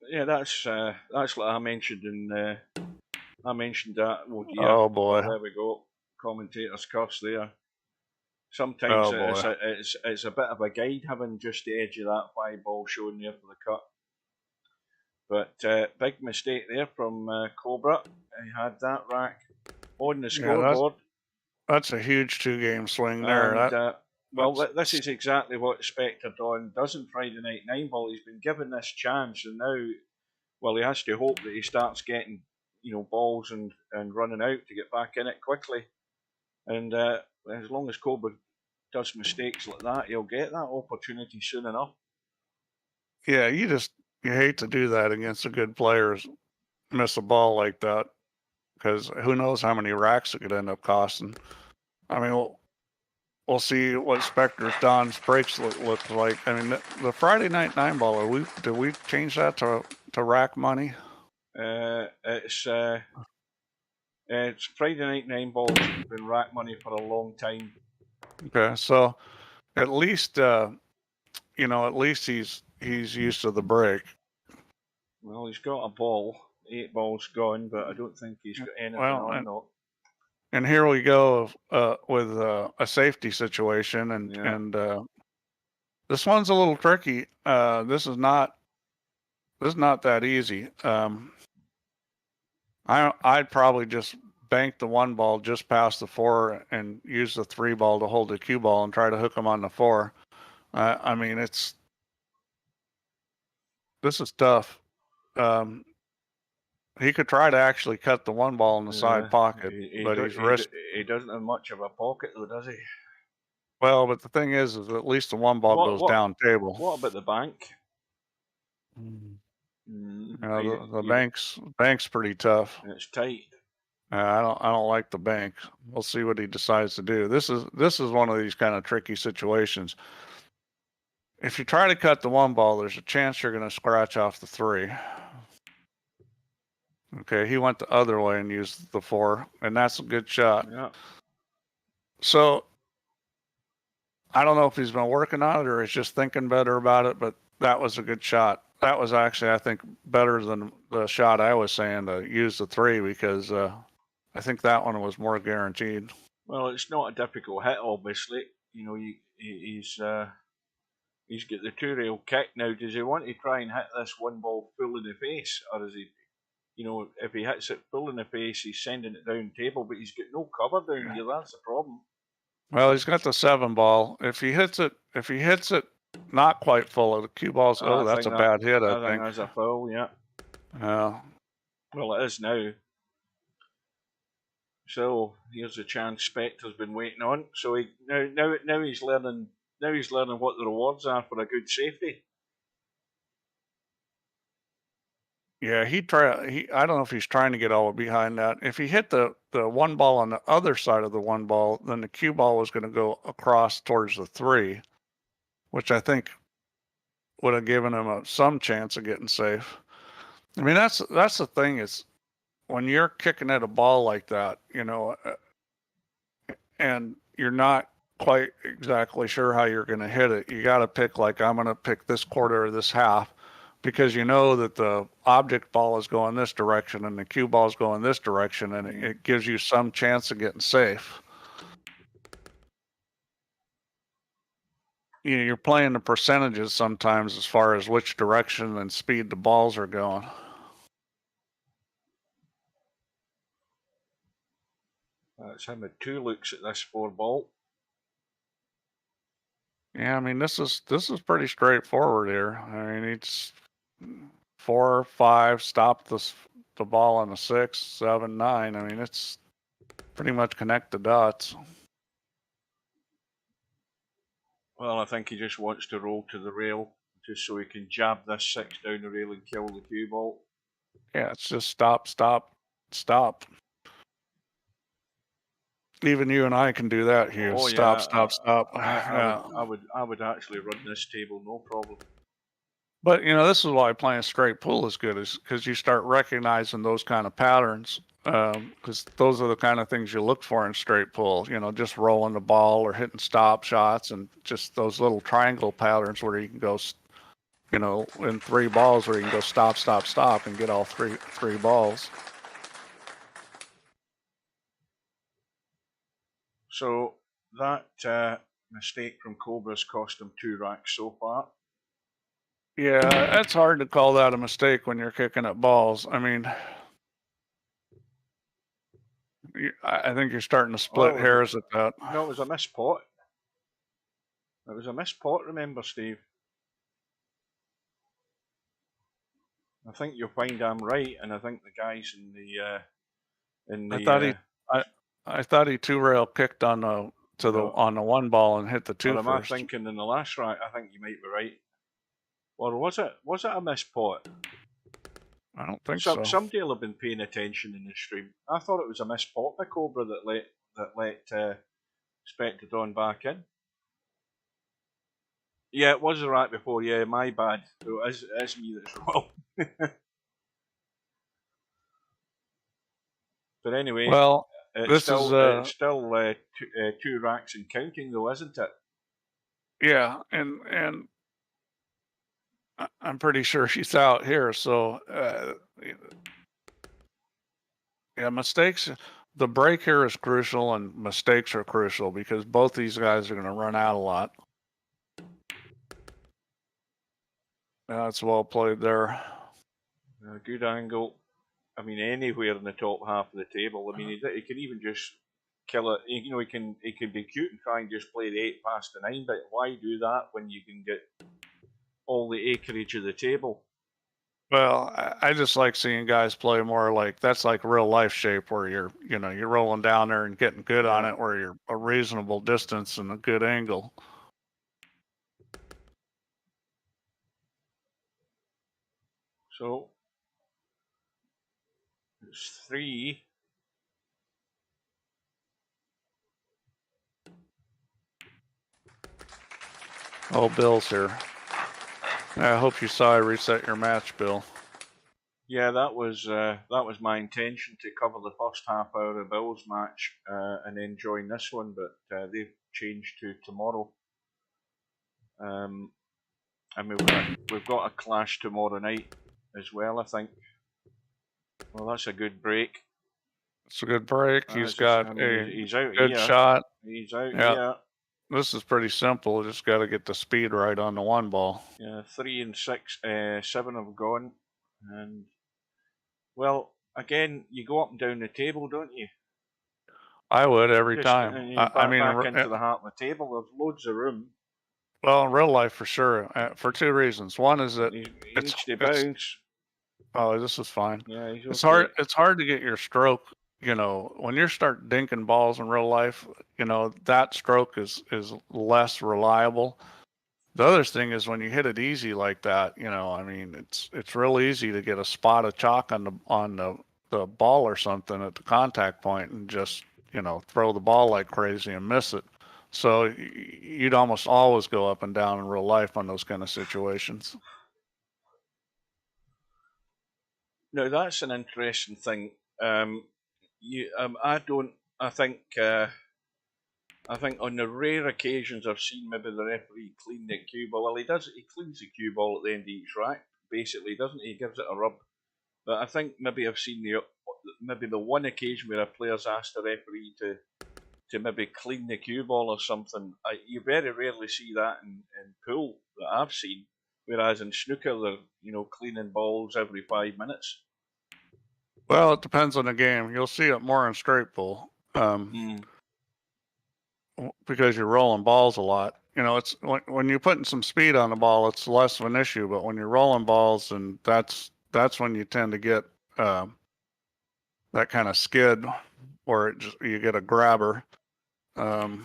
Yeah, that's what I mentioned I mentioned that. Oh boy! There we go. Commentator's curse there. Sometimes it's a bit of a guide having just the edge of that 5 ball showing there for the cut. But big mistake there from Cobra. He had that rack on the scoreboard. That's a huge 2-game swing there. And, this is exactly what Spectredawn does in Friday Night 9 ball. He's been given this chance, and now, he has to hope that he starts getting, balls and running out to get back in it quickly. And as long as Cobra does mistakes like that, he'll get that opportunity soon enough. Yeah, you hate to do that against a good player, miss a ball like that. because who knows how many racks it could end up costing. I mean, we'll see what Spectredawn's breaks look like. I mean, the Friday night 9-baller, did we change that to rack money? It's Friday night 9-ball's been rack money for a long time. Okay, so at least you know, at least he's used to the break. Well, he's got a ball. 8 balls gone, but I don't think he's got anything on though. And here we go with a safety situation, and this one's a little tricky. This is not that easy. I'd probably just bank the 1 ball just past the 4 and use the 3 ball to hold the cue ball and try to hook him on the 4. I mean, this is tough. He could try to actually cut the 1 ball in the side pocket, but he doesn't have much of a pocket though, does he? Well, but the thing is at least the 1 ball goes down table. What about the bank? You know, the bank's pretty tough. It's tight. I don't like the bank. We'll see what he decides to do. This is one of these kind of tricky situations. If you try to cut the 1 ball, there's a chance you're going to scratch off the 3. Okay, he went the other way and used the 4, and that's a good shot. Yeah. So I don't know if he's been working on it or he's just thinking better about it, but that was a good shot. That was actually, I think, better than the shot I was saying to use the 3, because I think that one was more guaranteed. Well, it's not a difficult hit, obviously. You know, he's got the 2-rail kick now. Does he want to try and hit this 1 ball full in the face, or is he? You know, if he hits it full in the face, he's sending it down table, but he's got no cover down here. That's the problem. Well, he's got the 7 ball. If he hits it not quite full of the cue balls, that's a bad hit. I think that's a foul. Yeah. Well, it is now. So here's a chance Spectre's been waiting on. So now he's learning. Now he's learning what the rewards are for a good safety. Yeah, I don't know if he's trying to get all behind that. If he hit the 1 ball on the other side of the 1 ball, then the cue ball was going to go across towards the 3, which I think would have given him some chance of getting safe. I mean, that's the thing, is when you're kicking at a ball like that, you know, and you're not quite exactly sure how you're going to hit it, you got to pick, like, I'm going to pick this quarter or this half, because you know that the object ball is going this direction and the cue ball is going this direction, and it gives you some chance of getting safe. You know, you're playing the percentages sometimes as far as which direction and speed the balls are going. That's him with 2 looks at this 4 ball. Yeah, I mean, this is pretty straightforward here. I mean, it's 4, 5, stop the ball on the 6, 7, 9. I mean, it's pretty much connect the dots. Well, I think he just wants to roll to the rail, just so he can jab this 6 down the rail and kill the cue ball. Yeah, it's just stop, stop, stop. Even you and I can do that here. Oh, stop, yeah. stop. I would actually run this table, no problem. But you know, this is why playing straight pool is good, is because you start recognizing those kind of patterns. Because those are the kind of things you look for in straight pool. You know, just rolling the ball or hitting stop shots, and just those little triangle patterns where you can go, you know, in 3 balls where you can go stop, stop, stop, and get all three balls. So that mistake from Cobra's cost him 2 racks so far. Yeah, it's hard to call that a mistake when you're kicking at balls. I mean, I think you're starting to split hairs at that. No, it was a missed pot. It was a missed pot, remember, Steve? I think you'll find I'm right, and I think the guys in the I thought he 2-rail kicked on the 1 ball and hit the 2 first. Am I first. thinking in the last rack? I think you might be right. Or was it a missed pot? I don't think so. Somebody will have been paying attention in the stream. I thought it was a missed pot by Cobra that let Spectredawn back in. Yeah, it was right before. Yeah, my bad. It is me that's wrong. But anyway, Well, it's still two racks and counting, though, isn't it? yeah, and I'm pretty sure she's out here. So yeah, mistakes. The break here is crucial, and mistakes are crucial because both these guys are going to run out a lot. That's well played there. Good angle. I mean, anywhere in the top half of the table. I mean, he can even just kill it. You know, he can be cute and try and just play the 8 past the 9. But why do that when you can get all the acreage of the table? Well, I just like seeing guys play more like that's like real life shape where you're rolling down there and getting good on it where you're a reasonable distance and a good angle. So it's 3. Oh, Bill's here. I hope you saw I reset your match, Bill. Yeah, that was my intention to cover the first half hour of Bill's match and then join this one, but they've changed to tomorrow. And we've got a clash tomorrow night as well, I think. Well, that's a good break. It's a good break. He's out good here. Shot. He's out here. This is pretty simple. Just got to get the speed right on the 1 ball. Yeah, 3 and 6, 7 have gone, and well, again, you go up and down the table, don't you? I would every time. I mean, back into the heart of the table. There's loads of room. Well, in real life, for sure, for 2 reasons. One is that it's bounce. Oh, this is fine. Yeah, it's hard. It's hard to get your stroke. You know, when you start dinking balls in real life, you know that stroke is less reliable. The other thing is when you hit it easy like that, you know, I mean, it's real easy to get a spot of chalk on the ball or something at the contact point and just, you know, throw the ball like crazy and miss it. So you'd almost always go up and down in real life on those kind of situations. No, that's an interesting thing. I think on the rare occasions I've seen maybe the referee clean the cue ball. Well, he cleans the cue ball at the end of each rack, basically, doesn't he? He gives it a rub. But I think maybe I've seen the one occasion where a player's asked a referee to maybe clean the cue ball or something. You very rarely see that in pool that I've seen, whereas in snooker they're, you know, cleaning balls every 5 minutes. Well, it depends on the game. You'll see it more in straight pool. Because you're rolling balls a lot. You know, it's when you're putting some speed on the ball, it's less of an issue. But when you're rolling balls, and that's when you tend to get that kind of skid, or you get a grabber. So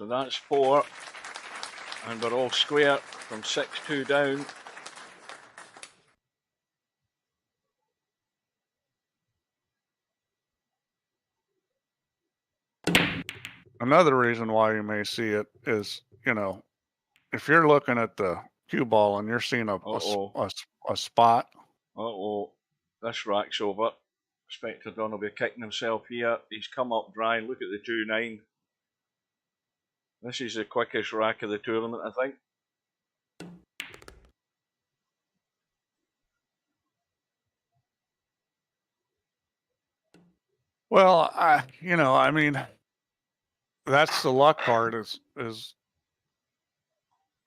that's 4, and we're all square from 6-2 down. Another reason why you may see it is, you know, if you're looking at the cue ball and you're seeing a spot. This rack's over. Spectredawn will be kicking himself here. He's come up dry. Look at the 2-9. This is the quickest rack of the tournament, I think. Well, I mean, that's the luck part is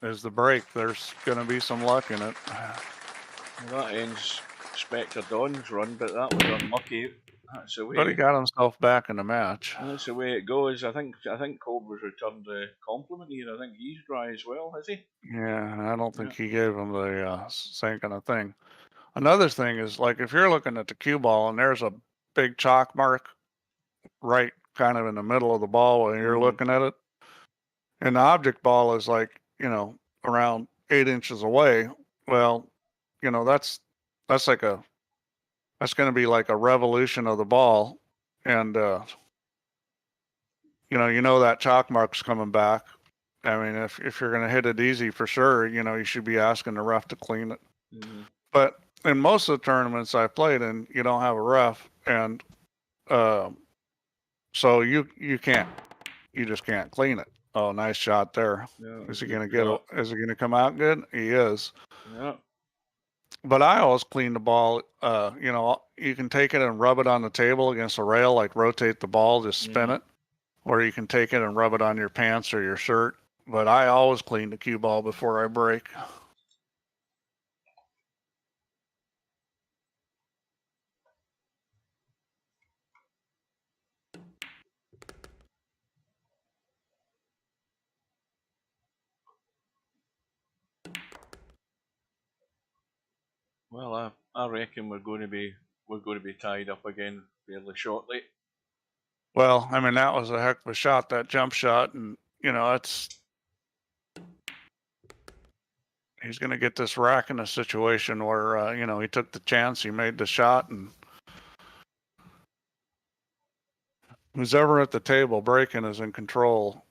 the break. There's going to be some luck in it. Well, that ends Spectredawn's run, but that was unlucky. That's the way. But he got himself back in the match. That's the way it goes. I think Cobra's returned a compliment here. I think he's dry as well, has he? Yeah, I don't think he gave him the same kind of thing. Another thing is, like, if you're looking at the cue ball and there's a big chalk mark right kind of in the middle of the ball when you're looking at it, and the object ball is like, you know, around 8 inches away, well, you know, that's that's going to be like a revolution of the ball. And, you know that chalk mark's coming back. I mean, if you're going to hit it easy for sure, you should be asking the ref to clean it. Mm-hmm. But in most of the tournaments I played in, you don't have a ref, and so you just can't clean it. Oh, nice shot there. Yeah, Is he good going shot. to is he going to come out good? He is. Yeah. But I always clean the ball. You can take it and rub it on the table against a rail, like rotate the ball, just spin it, or you can take it and rub it on your pants or your shirt. But I always clean the cue ball before I break. Well, I reckon we're going to be tied up again fairly shortly. Well, I mean, that was a heck of a shot, that jump shot, and he's going to get this rack in a situation where he took the chance, he made the shot, and who's ever at the table breaking is in control.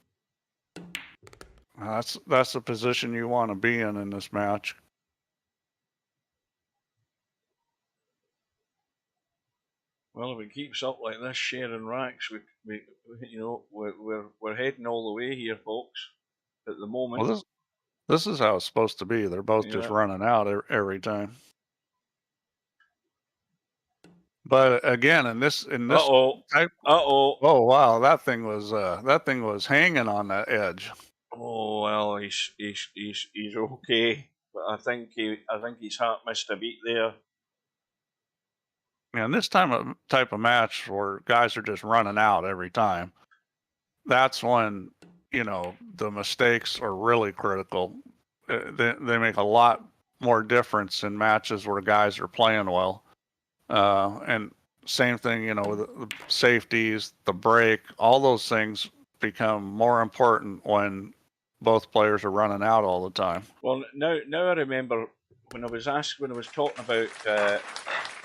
That's the position you want to be in this match. Well, if it keeps up like this, sharing racks, we're heading all the way here, folks. At the moment. Well, this is how it's supposed to be. They're both just running out every time. But again, in this type, oh wow, that thing was hanging on that edge. Oh well, he's okay, but I think his heart missed a beat there. And this type of match where guys are just running out every time, that's when the mistakes are really critical. They make a lot more difference in matches where guys are playing well. And same thing, with the safeties, the break, all those things become more important when both players are running out all the time. Well, now I remember when I was talking about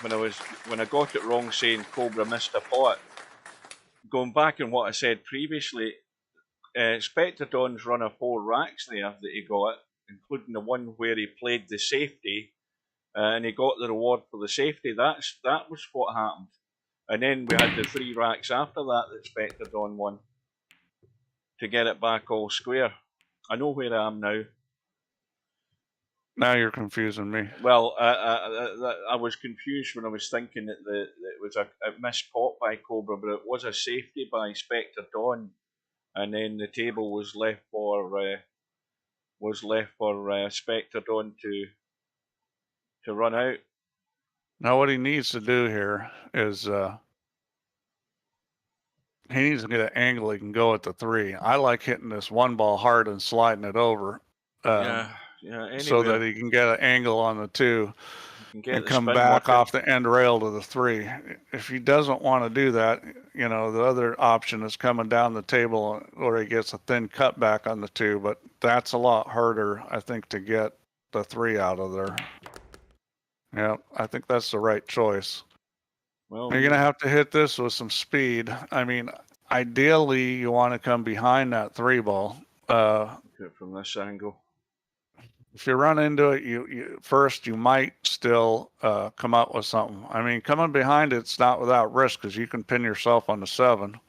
when I got it wrong saying Cobra missed a pot. Going back on what I said previously, Spectredawn's run of 4 racks there that he got, including the one where he played the safety, and he got the reward for the safety. That was what happened. And then we had the 3 racks after that Spectredawn won to get it back all square. I know where I am now. Now you're confusing me. Well, I was confused when I was thinking that it was a missed pot by Cobra, but it was a safety by Spectredawn, and then the table was left for Spectredawn to run out. Now what he needs to do here is he needs to get an angle he can go at the 3. I like hitting this one ball hard and sliding it over. So that he can get an angle on the 2 and come back off the end rail to the 3. If he doesn't want to do that, the other option is coming down the table where he gets a thin cut back on the 2, but that's a lot harder, I think, to get the 3 out of there. Yeah, I think that's the right choice. Well, you're going to have to hit this with some speed. I mean, ideally, you want to come behind that 3 ball. From this angle. If you run into it, you might still come up with something. I mean, coming behind it's not without risk because you can pin yourself on the 7.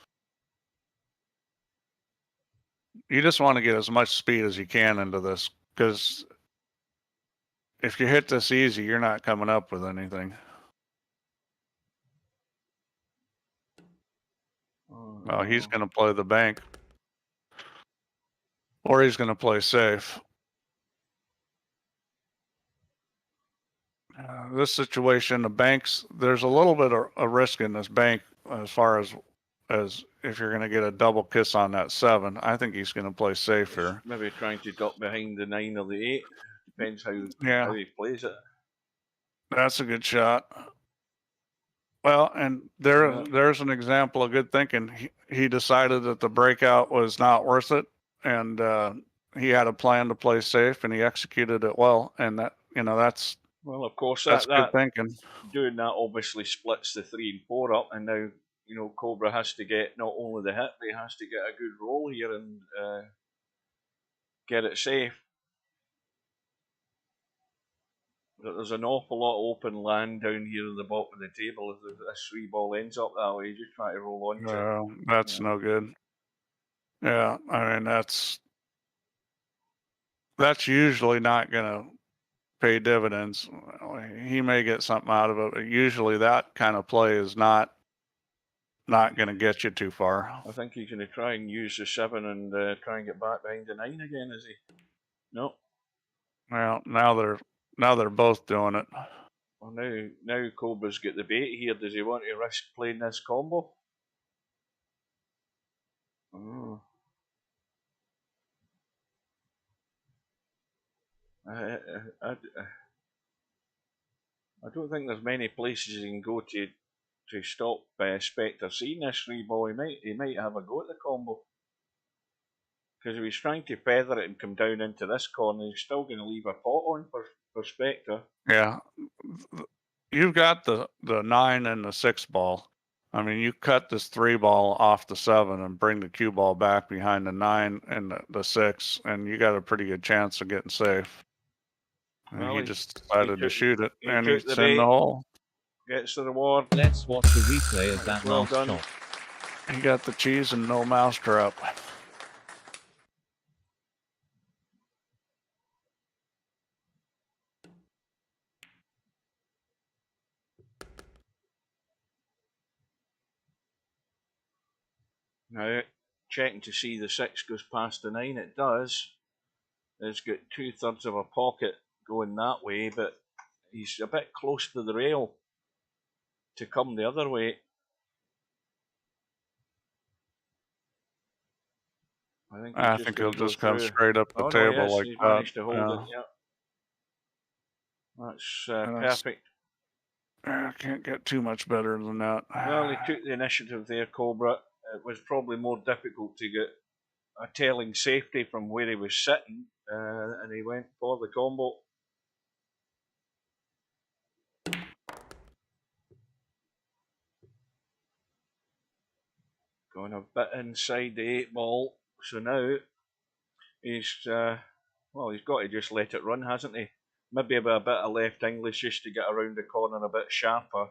You just want to get as much speed as you can into this because if you hit this easy, you're not coming up with anything. Well, he's going to play the bank. Or he's going to play safe. This situation, the banks, there's a little bit of a risk in this bank as far as if you're going to get a double kiss on that 7. I think he's going to play safe here. Maybe trying to duck behind the 9 or the 8. Depends how he plays it. That's a good shot. Well, and there's an example of good thinking. He decided that the breakout was not worth it, and he had a plan to play safe, and he executed it well. And that's Well, of course, That's good thinking. doing that obviously splits the 3 and 4 up, and now Cobra has to get not only the hit, but he has to get a good roll here and get it safe. There's an awful lot of open land down here at the bottom of the table. If this 3 ball ends up that way, just try to roll onto it. That's no good. Yeah, I mean that's usually not going to pay dividends. He may get something out of it, but usually that kind of play is not going to get you too far. I think he's going to try and use the 7 and try and get back behind the 9 again, is he? No. Well, now they're both doing it. Well, now Cobra's got the bait here. Does he want to risk playing this combo? Oh. I don't think there's many places he can go to stop Spectre seeing this 3 ball. He might have a go at the combo. Because if he's trying to feather it and come down into this corner, he's still going to leave a pot on for Spectre. Yeah. You've got the 9 and the 6 ball. I mean, you cut this 3 ball off the 7 and bring the cue ball back behind the 9 and the 6, and you got a pretty good chance of getting safe. Well, he just decided to shoot it, and he's in the hole. Gets the reward. Let's watch the replay of that last shot. He got the cheese and no mousetrap. Now, checking to see the 6 goes past the 9. It does. It's got 2/3 of a pocket going that way, but he's a bit close to the rail to come the other way. I think he'll just come straight up the table like that. Managed to hold it, yeah. That's perfect. I can't get too much better than that. Well, he took the initiative there, Cobra. It was probably more difficult to get a telling safety from where he was sitting, and he went for the combo. Going a bit inside the 8 ball, so now he's he's got to just let it run, hasn't he? Maybe a bit of left English just to get around the corner a bit sharper.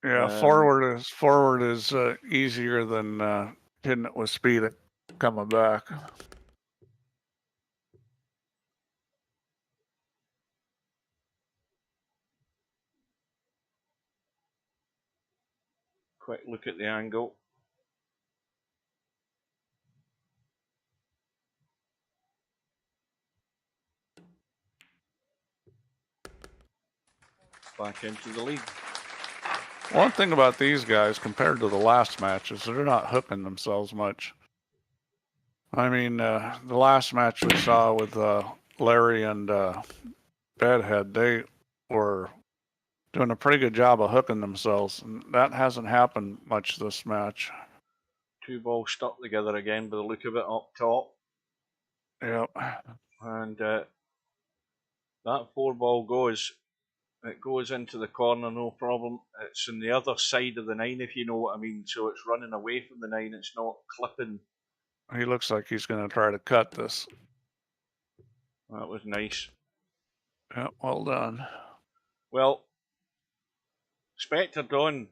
Yeah, forward is easier than hitting it with speed and coming back. Quick look at the angle. Back into the lead. One thing about these guys compared to the last match is they're not hooking themselves much. I mean, the last match we saw with Larry and Bedhead, they were doing a pretty good job of hooking themselves, and that hasn't happened much this match. 2 balls stuck together again by the look of it up top. Yep. And that 4 ball goes. It goes into the corner, no problem. It's on the other side of the 9, if you know what I mean. So it's running away from the 9. It's not clipping. He looks like he's going to try to cut this. That was nice. Yep, well done. Well, Spectredawn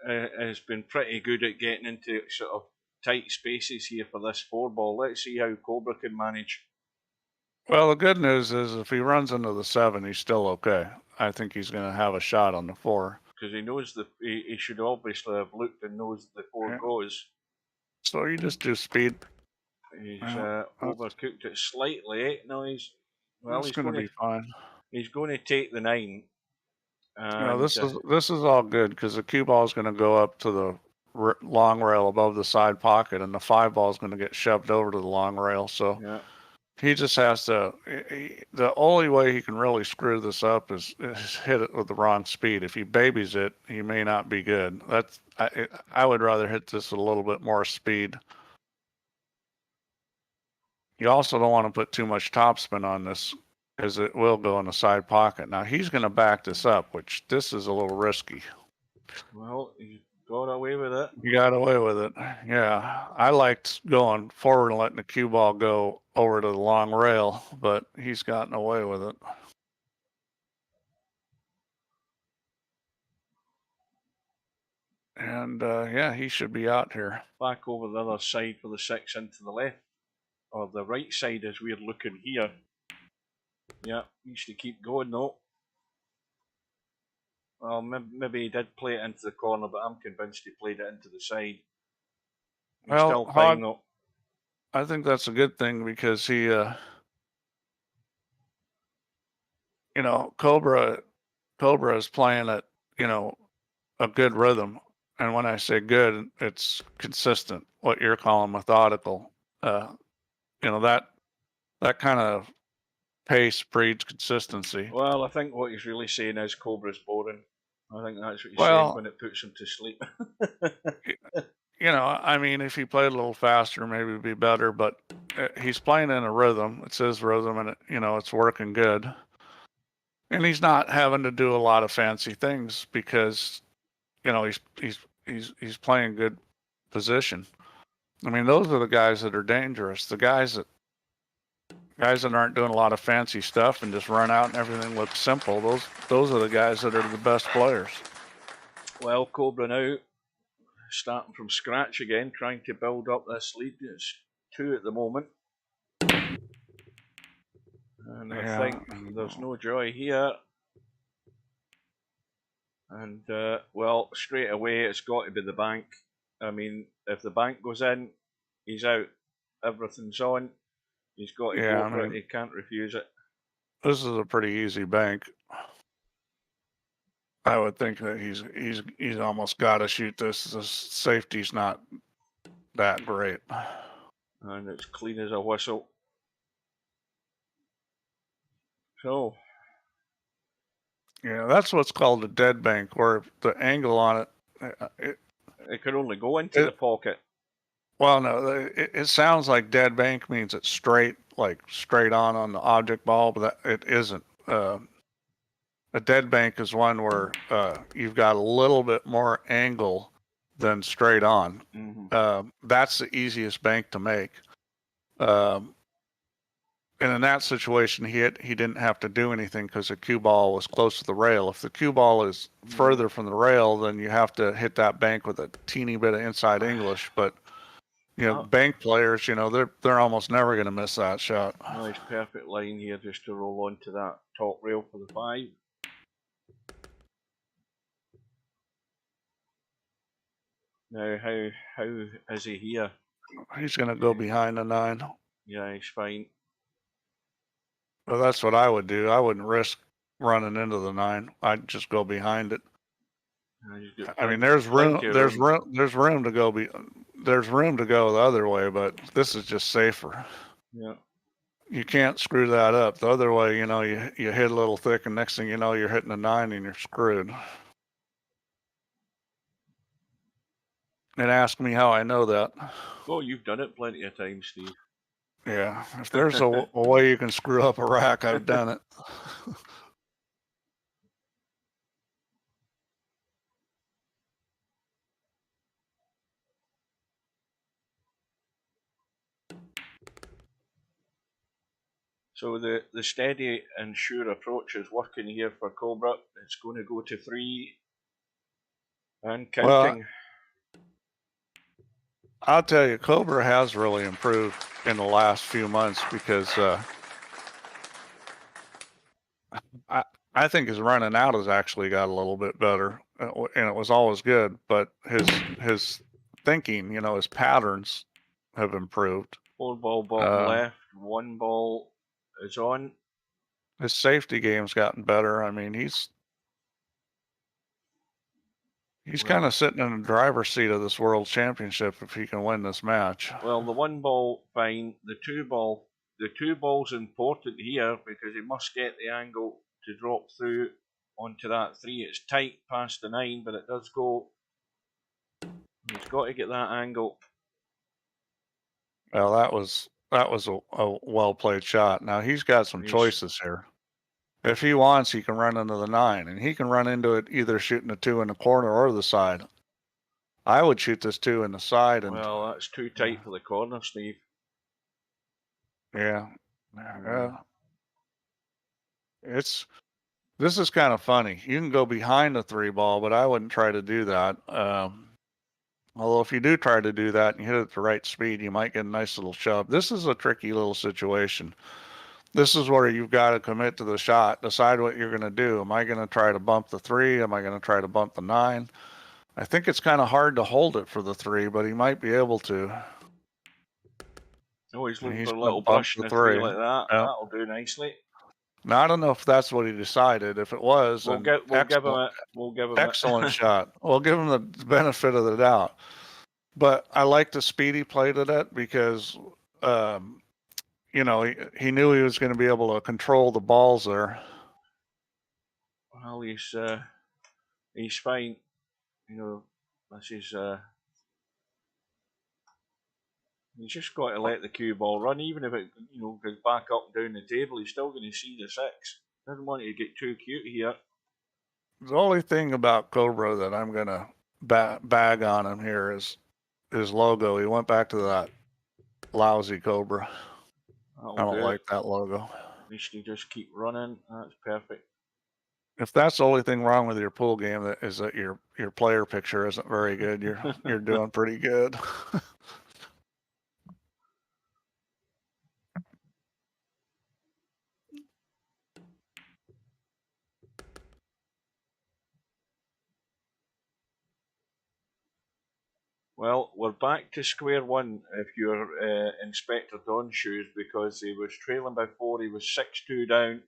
has been pretty good at getting into sort of tight spaces here for this 4 ball. Let's see how Cobra can manage. Well, the good news is if he runs into the 7, he's still okay. I think he's going to have a shot on the 4. Because he knows he should obviously have looked and knows the 4 goes. So you just do speed. He's overcooked it slightly. No, he's going to be fine. He's going to take the 9. This is all good because the cue ball is going to go up to the long rail above the side pocket, and the 5 ball is going to get shoved over to the long rail. So. Yeah. He just has to. The only way he can really screw this up is hit it with the wrong speed. If he babies it, he may not be good. I would rather hit this with a little bit more speed. You also don't want to put too much topspin on this because it will go in the side pocket. Now he's going to back this up, which this is a little risky. Well, he got away with it. You got away with it. Yeah, I liked going forward and letting the cue ball go over to the long rail, but he's gotten away with it. And yeah, he should be out here. Back over the other side for the 6 into the left, or the right side as we're looking here. Yeah, needs to keep going though. Well, maybe he did play it into the corner, but I'm convinced he played it into the side. He's well, still fine though. I think that's a good thing because he, you know, Cobra is playing at, you know, a good rhythm. And when I say good, it's consistent. What you're calling methodical. You know, that kind of pace breeds consistency. Well, I think what he's really saying is Cobra's boring. I think that's what he's saying Well, when it puts him to sleep. you know, I mean, if he played a little faster, maybe it'd be better. But he's playing in a rhythm. It's his rhythm, and you know, it's working good. And he's not having to do a lot of fancy things because, you know, he's playing good position. I mean, those are the guys that are dangerous. The guys that aren't doing a lot of fancy stuff and just run out and everything looks simple. Those are the guys that are the best players. Well, Cobra now starting from scratch again, trying to build up this lead. It's 2 at the moment. And I think there's no joy here. And, well, straight away, it's got to be the bank. I mean, if the bank goes in, he's out. Everything's on. He's got to go for it. He can't refuse it. This is a pretty easy bank. I would think that he's almost got to shoot this. The safety's not that great. And it's clean as a whistle. So. Yeah, that's what's called a dead bank, where the angle on it could only go into the pocket. Well, no, it sounds like dead bank means it's straight, like straight on the object ball, but it isn't. A dead bank is one where you've got a little bit more angle than straight on. Mm-hmm. That's the easiest bank to make. And in that situation, he didn't have to do anything because the cue ball was close to the rail. If the cue ball is further from the rail, then you have to hit that bank with a teeny bit of inside English. But you know, bank players, you know, they're almost never going to miss that shot. Nice, perfect line here just to roll onto that top rail for the 5. Now, how is he here? He's going to go behind the 9. Yeah, he's fine. Well, that's what I would do. I wouldn't risk running into the 9. I'd just go behind it. I mean, there's room to go. There's room to go the other way, but this is just safer. Yeah. You can't screw that up. The other way, you know, you hit a little thick, and next thing you know, you're hitting a 9 and you're screwed. And ask me how I know that. Oh, you've done it plenty of times, Steve. Yeah, if there's a way you can screw up a rack, I've done it. So the steady and sure approach is working here for Cobra. It's going to go to 3 and counting. Well, I'll tell you, Cobra has really improved in the last few months because I think his running out has actually got a little bit better, and it was always good. But his thinking, you know, his patterns have improved. 4 ball bottom left, 1 ball is on. His safety game's gotten better. I mean, he's kind of sitting in the driver's seat of this world championship if he can win this match. Well, the 1 ball, fine. The 2 ball's important here because he must get the angle to drop through onto that 3. It's tight past the 9, but it does go. He's got to get that angle. Well, that was a well played shot. Now he's got some He's- choices here. If he wants, he can run into the 9, and he can run into it either shooting a 2 in the corner or the side. I would shoot this 2 in the side, and Well, that's too tight for the corner, Steve. yeah, this is kind of funny. You can go behind the 3 ball, but I wouldn't try to do that. Although if you do try to do that and you hit it at the right speed, you might get a nice little shove. This is a tricky little situation. This is where you've got to commit to the shot, decide what you're going to do. Am I going to try to bump the 3? Am I going to try to bump the 9? I think it's kind of hard to hold it for the 3, but he might be able to. Oh, he's looking He's for a gonna little bump brush the in the 3 3. like that. Yeah. That'll do nicely. Now, I don't know if that's what he decided. If it was, We'll give him excellent shot. We'll give him the benefit of the doubt. But I like the speed he played at it because, you know, he knew he was going to be able to control the balls there. Well, he's fine. You know, this is he's just got to let the cue ball run, even if it goes back up and down the table. He's still going to see the 6. Doesn't want you to get too cute here. The only thing about Cobra that I'm going to bag on him here is his logo. He went back to that lousy Cobra. I don't like that logo. At least you just keep running. That's perfect. If that's the only thing wrong with your pool game, that is that your player picture isn't very good. You're doing pretty good. Well, we're back to square one if you're in Spectredawn's shoes, because he was trailing by 4. He was 6-2 down,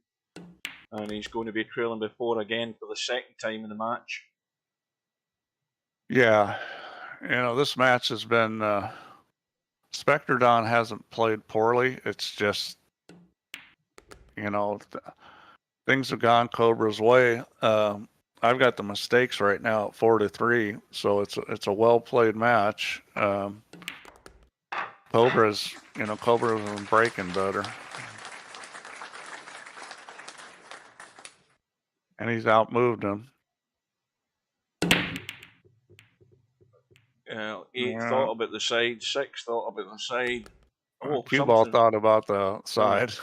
and he's going to be trailing by 4 again for the second time in the match. Yeah, this match has been. Spectredawn hasn't played poorly. It's just, things have gone Cobra's way. I've got the mistakes right now at 4-3, so it's a well played match. Cobra's been breaking better, and he's outmoved him. 8 thought about the side, 6 thought about the side. Oh, Cue ball thought about the side.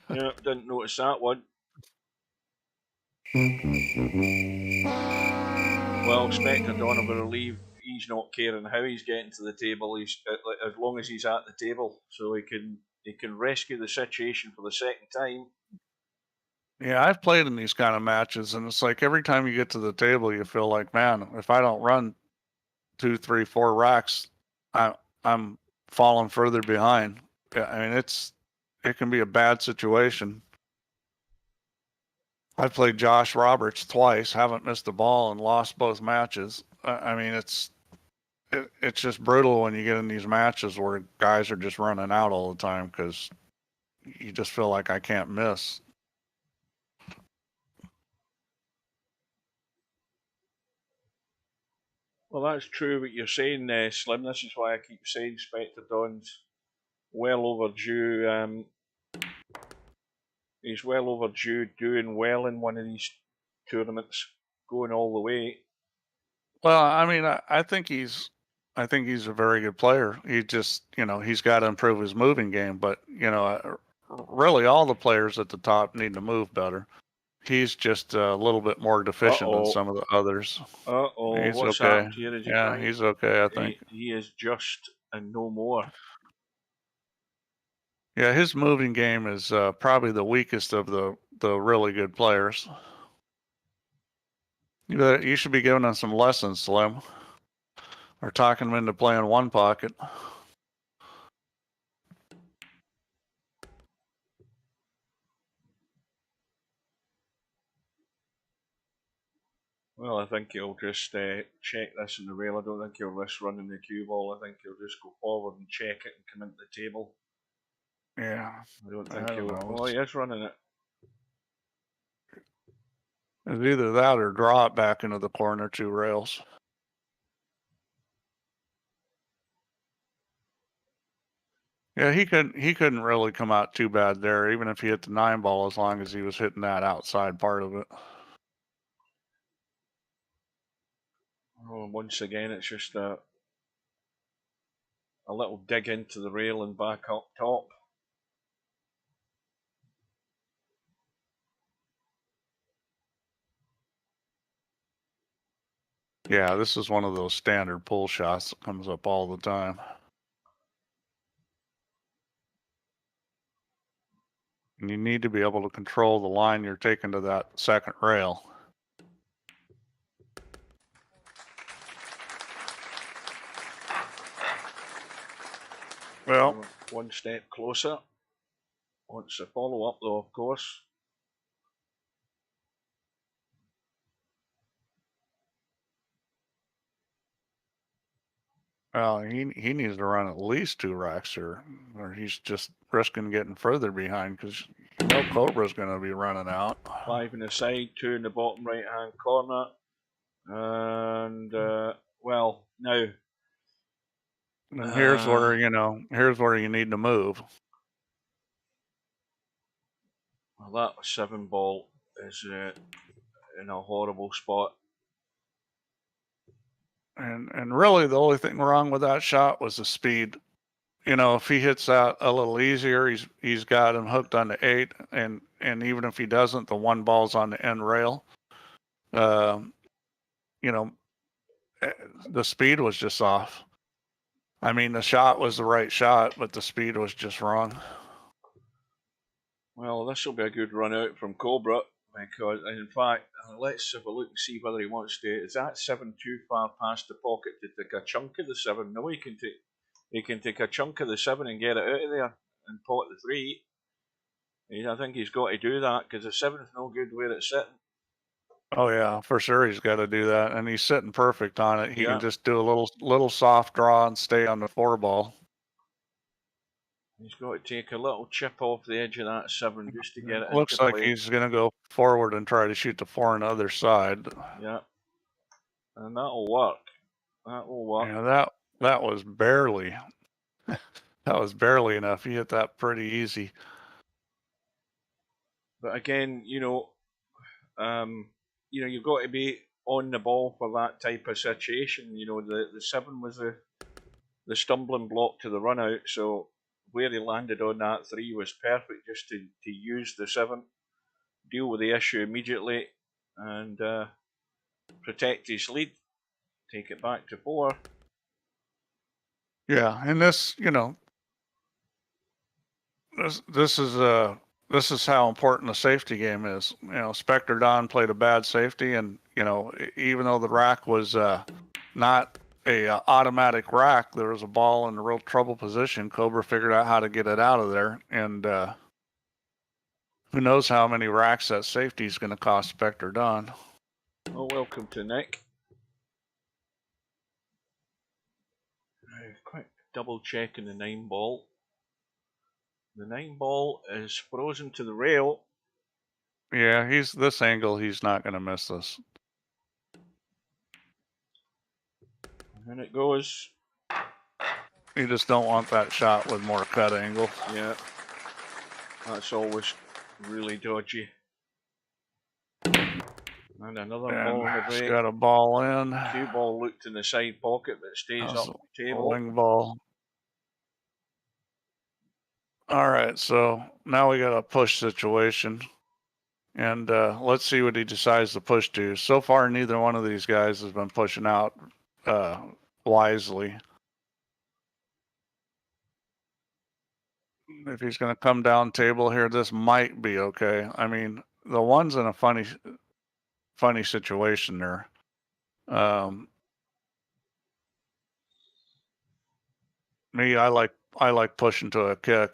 Yeah, didn't notice that one. Well, Spectredawn, I believe he's not caring how he's getting to the table. He's as long as he's at the table, so he can rescue the situation for the second time. Yeah, I've played in these kind of matches, and it's like every time you get to the table, you feel like, man, if I don't run 2, 3, 4 racks, I'm falling further behind. I mean, it can be a bad situation. I've played Josh Roberts twice, haven't missed a ball, and lost both matches. I mean, it's just brutal when you get in these matches where guys are just running out all the time because you just feel like I can't miss. Well, that's true what you're saying, Slim. This is why I keep saying Spectredawn's well overdue. He's well overdue doing well in one of these tournaments, going all the way. Well, I mean, I think he's a very good player. He just, he's got to improve his moving game. But really, all the players at the top need to move better. He's just a little bit more deficient than some of the others. He's what's okay. happened here? Yeah, he's okay, I think. He is just and no more. Yeah, his moving game is probably the weakest of the really good players. You should be giving him some lessons, Slim. Or talking him into playing one pocket. Well, I think he'll just check this in the rail. I don't think he'll risk running the cue ball. I think he'll just go forward and check it and come into the table. Yeah. I don't think he'll. Oh, he is running it. It's either that or draw it back into the corner 2 rails. Yeah, he couldn't really come out too bad there, even if he hit the 9-ball, as long as he was hitting that outside part of it. Oh, once again, it's just a little dig into the rail and back up top. Yeah, this is one of those standard pull shots that comes up all the time. And you need to be able to control the line you're taking to that second rail. Well, one step closer. Wants to follow up, though, of course. Well, he needs to run at least 2 racks here, or he's just risking getting further behind, because you know Cobra's going to be running out. 5 in the side, 2 in the bottom right-hand corner. And, well, now... And here's where, here's where you need to move. Well, that 7-ball is in a horrible spot. And really, the only thing wrong with that shot was the speed. If he hits that a little easier, he's got him hooked on the 8, and even if he doesn't, the 1 ball's on the end rail. The speed was just off. I mean, the shot was the right shot, but the speed was just wrong. Well, this will be a good run out from Cobra, because, in fact, let's have a look and see whether he wants to. Is that 7 too far past the pocket to take a chunk of the 7? No, he can take a chunk of the 7 and get it out of there and pot the 3. I think he's got to do that, because the 7's no good where it's sitting. Oh yeah, for sure he's got to do that, and he's sitting perfect on it. He can just do a little soft draw and stay on the 4-ball. He's got to take a little chip off the edge of that 7 just to get it. Looks like he's going to go forward and try to shoot the 4 on the other side. Yeah, and that'll work. That will work. Yeah, that was barely enough. He hit that pretty easy. But again, you've got to be on the ball for that type of situation. The 7 was the stumbling block to the run out, so where he landed on that 3 was perfect, just to use the 7, deal with the issue immediately, and protect his lead, take it back to 4. Yeah, and this is how important the safety game is. Spectredawn played a bad safety, and even though the rack was not a automatic rack, there was a ball in a real trouble position. Cobra figured out how to get it out of there, and who knows how many racks that safety is going to cost Spectredawn. Well, welcome to Nick. Quick double checking the 9-ball. The 9-ball is frozen to the rail. Yeah, this angle, he's not going to miss this. And it goes. You just don't want that shot with more cut angle. Yeah, that's always really dodgy. And another ball in the break. Got a ball in. 2-ball looked in the side pocket, but stays up the table. Wing ball. All right, so now we got a push situation. And let's see what he decides to push to. So far, neither one of these guys has been pushing out wisely. If he's going to come down table here, this might be okay. I mean, the 1's in a funny situation there. Me, I like pushing to a kick.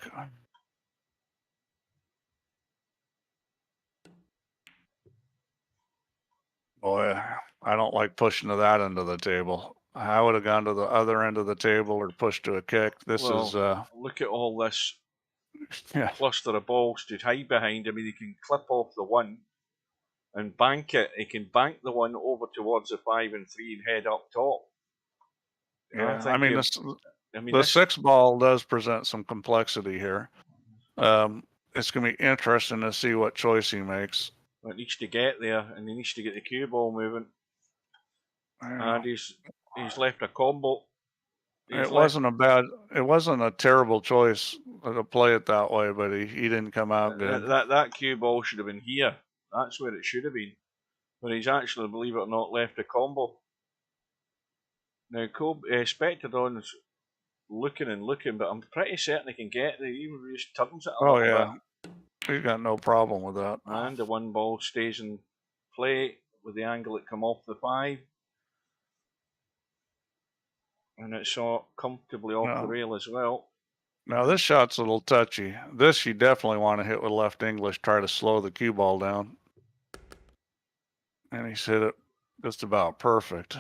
Boy, I don't like pushing to that end of the table. I would have gone to the other end of the table or pushed to a kick. This is look at all this yeah. cluster of balls to hide behind. I mean, he can clip off the 1 and bank it. He can bank the 1 over towards the 5 and 3 and head up top. Yeah, I mean, I mean, The this, 6 ball does present some complexity here. It's going to be interesting to see what choice he makes. it needs to get there, and he needs to get the cue ball moving. And he's left a combo. It wasn't a terrible choice to play it that way, but he didn't come out good. That cue ball should have been here. That's where it should have been. But he's actually, believe it or not, left a combo. Now, Spectredawn's looking and looking, but I'm pretty certain he can get there. He even just turns it a little bit. He's got no problem with that. And the 1 ball stays in play with the angle it come off the 5. And it's comfortably off the rail as well. Now this shot's a little touchy. This you definitely want to hit with left English, try to slow the cue ball down. And he's hit it just about perfect.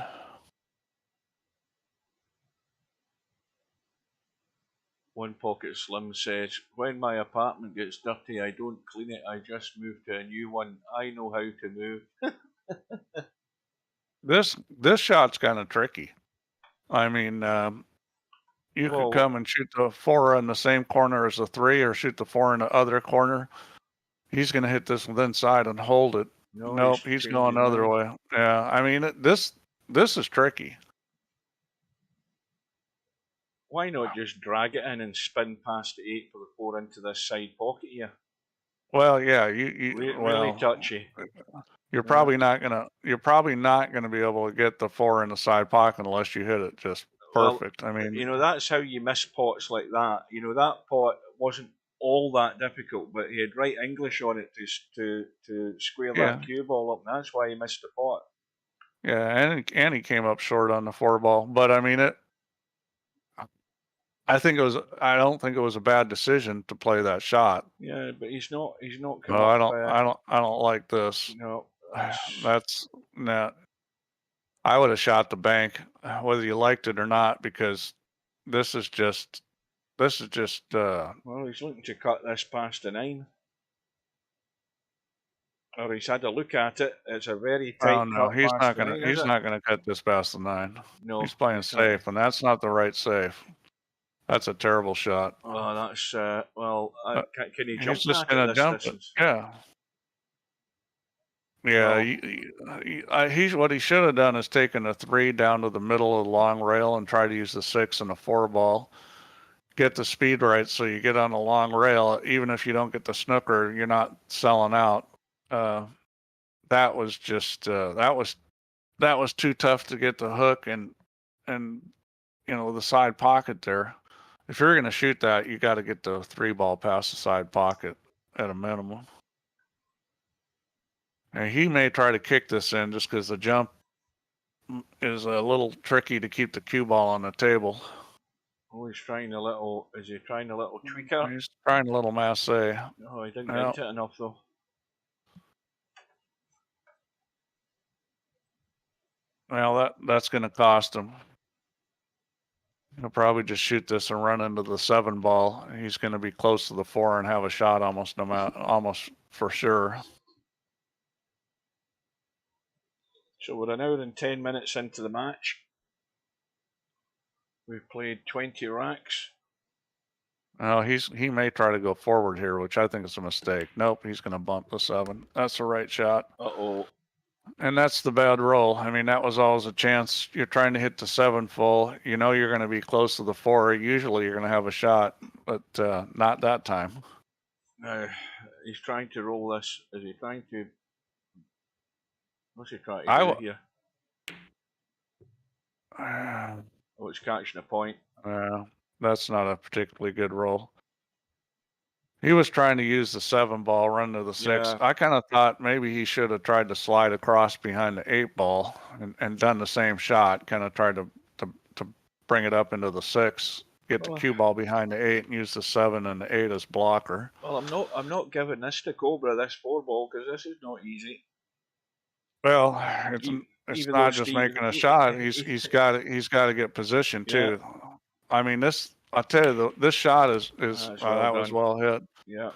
One Pocket Slim says, when my apartment gets dirty, I don't clean it, I just move to a new one. I know how to move. This shot's kind of tricky. I mean, you could come and shoot the 4 in the same corner as the 3, or shoot the 4 in the other corner. He's going to hit this with inside and hold it. Nope, he's going the other way. Yeah, I mean, this is tricky. Why not just drag it in and spin past the 8 for the 4 into this side pocket here? Well, yeah, really touchy. You're probably not gonna be able to get the 4 in the side pocket unless you hit it just perfect. Well, I mean, that's how you miss pots like that. That pot wasn't all that difficult, but he had right English on it to square that cue ball up, and that's why he missed the pot. Yeah, and he came up short on the 4 ball, but I mean I don't think it was a bad decision to play that shot. Yeah, but he's not. No, I don't like this. No, that's not. I would have shot the bank, whether you liked it or not, because this is just. Well, he's looking to cut this past the 9. Or he's had a look at it. It's a very tight. Oh no, he's not gonna cut this past the 9. No, he's playing safe, and that's not the right safe. That's a terrible shot. Oh, that's can he jump? He's just gonna jump it. Yeah. Yeah, what he should have done is taken a 3 down to the middle of the long rail and try to use the 6 and a 4 ball. Get the speed right so you get on the long rail. Even if you don't get the snooker, you're not selling out. That was just that was too tough to get the hook and the side pocket there. If you're going to shoot that, you got to get the 3 ball past the side pocket at a minimum. And he may try to kick this in just because the jump is a little tricky to keep the cue ball on the table. Oh, is he trying a little tweaker? He's trying a little masse. Oh, he didn't get it enough though. Well, that's going to cost him. He'll probably just shoot this and run into the 7 ball. He's going to be close to the 4 and have a shot almost for sure. So we're an hour and 10 minutes into the match. We've played 20 racks. Well, he may try to go forward here, which I think is a mistake. Nope, he's going to bump the 7. That's the right shot. Uh-oh. And that's the bad roll. I mean, that was always a chance. You're trying to hit the 7 full. You know you're going to be close to the 4. Usually you're going to have a shot, but not that time. No, he's trying to roll this. Is he trying to... What's he trying to do here? Oh, it's catching a point. That's not a particularly good roll. He was trying to use the 7 ball, run to the 6. Yeah. I kind of thought maybe he should have tried to slide across behind the 8 ball and done the same shot. Kind of tried to bring it up into the 6, get the cue ball behind the 8, and use the 7 and the 8 as blocker. Well, I'm not giving this to Cobra, this 4 ball, because this is not easy. Well, it's not just making a shot. He's got to get position too. Yeah. I mean, I tell you, this shot is that was well hit. Yeah,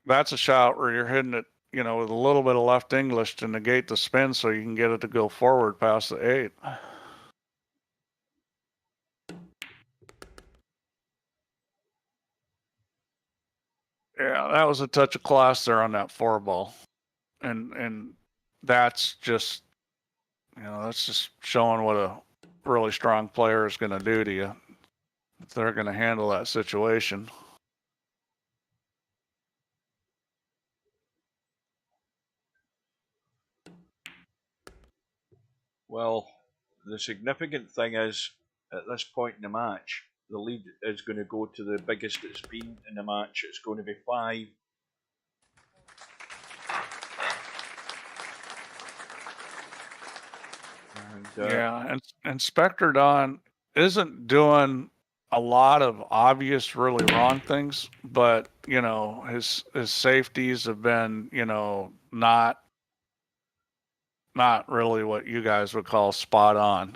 that's a shot where you're hitting it, with a little bit of left English to negate the spin, so you can get it to go forward past the 8. that was a touch of class there on that 4 ball, and that's just, that's just showing what a really strong player is going to do to you if they're going to handle that situation. Well, the significant thing is, at this point in the match, the lead is going to go to the biggest it's been in the match. It's going to be 5. And Spectredawn isn't doing a lot of obvious, really wrong things, but his safeties have been, not really what you guys would call spot on.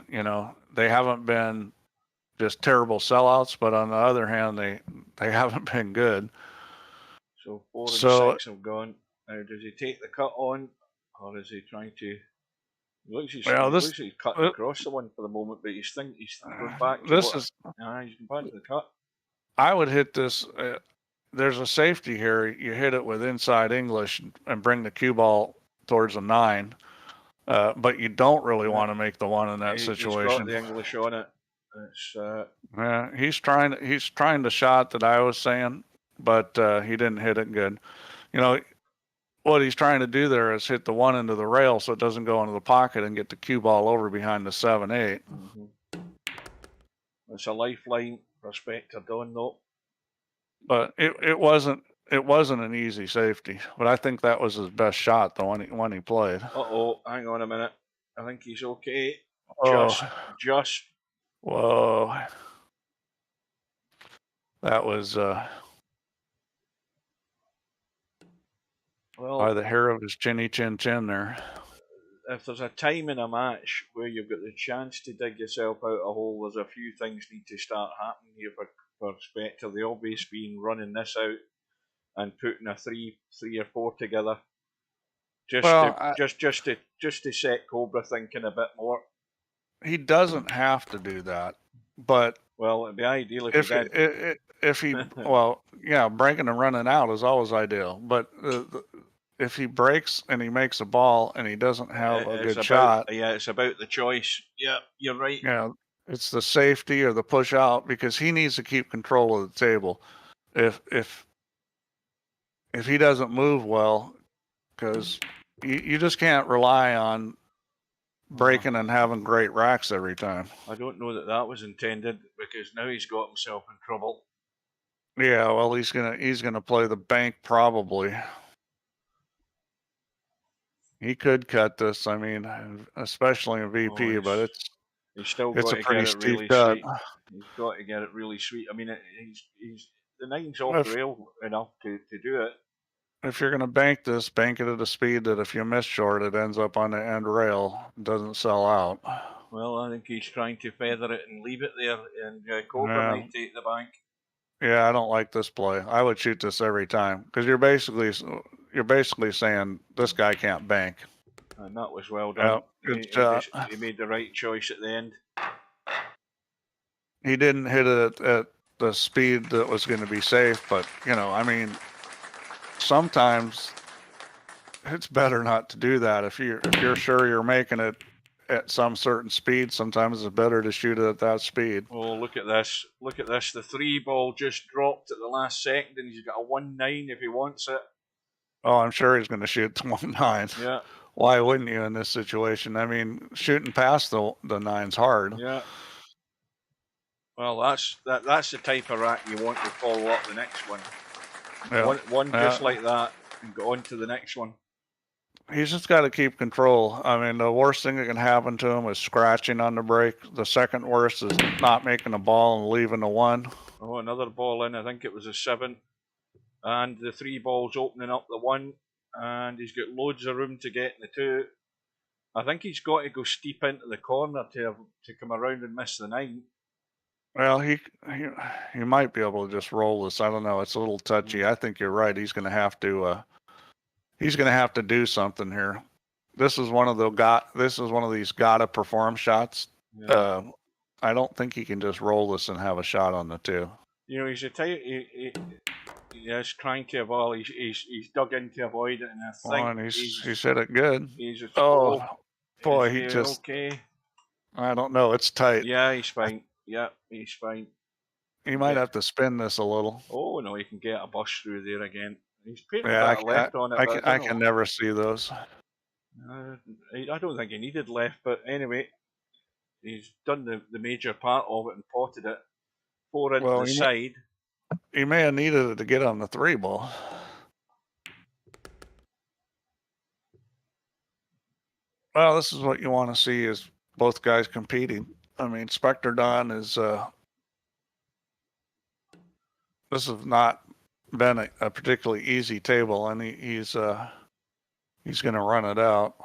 They haven't been just terrible sellouts, but on the other hand, they haven't been good. So 4 and 6 have gone. Now, does he take the cut on, or is he trying to? He looks he's cutting across the one for the moment, but he's going back. He's going back to the cut. I would hit this. There's a safety here. You hit it with inside English and bring the cue ball towards a 9. But you don't really want to make the 1 in that situation. He's got the English on it. He's trying the shot that I was saying, but he didn't hit it good. What he's trying to do there is hit the 1 into the rail so it doesn't go into the pocket and get the cue ball over behind the 7-8. Mm-hmm. It's a lifeline for Spectredawn, though. But it wasn't an easy safety. But I think that was his best shot, the one he played. Hang on a minute. I think he's okay. Just. Whoa. That was by the hair of his chinny chin there. If there's a time in a match where you've got the chance to dig yourself out a hole, there's a few things need to start happening here for Spectre. The obvious being running this out and putting a 3 or 4 together, just to set Cobra thinking a bit more. He doesn't have to do that, but it'd be ideal if he did. If he breaking and running out is always ideal, but if he breaks and he makes a ball and he doesn't have a good shot, it's about the choice. Yeah, you're right. It's the safety or the push out, because he needs to keep control of the table. If he doesn't move well, because you just can't rely on breaking and having great racks every time. I don't know that was intended, because now he's got himself in trouble. Yeah, well, he's gonna play the bank probably. He could cut this. I mean, especially in VP, but he's still it's got a to pretty get it steep really cut. sweet. He's got to get it really sweet. I mean, he's the 9's off the rail enough to do it. If you're gonna bank this, bank it at a speed that if you miss short, it ends up on the end rail, doesn't sell out. Well, I think he's trying to feather it and leave it there, and Cobra might take the bank. Yeah, I don't like this play. I would shoot this every time, because you're basically saying this guy can't bank. And that was well done. Good shot. He made the right choice at the end. He didn't hit it at the speed that was going to be safe, but I mean, sometimes it's better not to do that. If you're sure you're making it at some certain speed, sometimes it's better to shoot it at that speed. Oh, look at this. Look at this. The 3 ball just dropped at the last second, and he's got a 1-9 if he wants it. Oh, I'm sure he's going to shoot the 1-9. Yeah. Why wouldn't you in this situation? I mean, shooting past the 9's hard. Yeah. Well, that's the type of rack you want to follow up the next one. Yeah. One just like that, and go on to the next one. He's just got to keep control. I mean, the worst thing that can happen to him is scratching on the break. The second worst is not making a ball and leaving a 1. Oh, another ball in. I think it was a 7. And the 3 balls opening up the 1. And he's got loads of room to get in the 2. I think he's got to go steep into the corner to come around and miss the 9. Well, he might be able to just roll this. I don't know. It's a little touchy. I think you're right. He's going to have to. He's going to have to do something here. This is one of these gotta perform shots. Yeah. I don't think he can just roll this and have a shot on the 2. You know, he's a type. He's trying to avoid. He's dug in to avoid it, and I think and he's hit it good. he's Oh, boy, is he just. okay. I don't know. It's tight. Yeah, he's fine. Yeah, he's fine. He might have to spin this a little. Oh no, he can get a bus through there again. He's putting a Yeah, bit of left on it. I can never see those. I don't think he needed left, but anyway, he's done the major part of it and potted it 4 into the side. He may have needed it to get on the 3 ball. Well, this is what you want to see is both guys competing. I mean, Spectredawn is this has not been a particularly easy table, and he's going to run it out.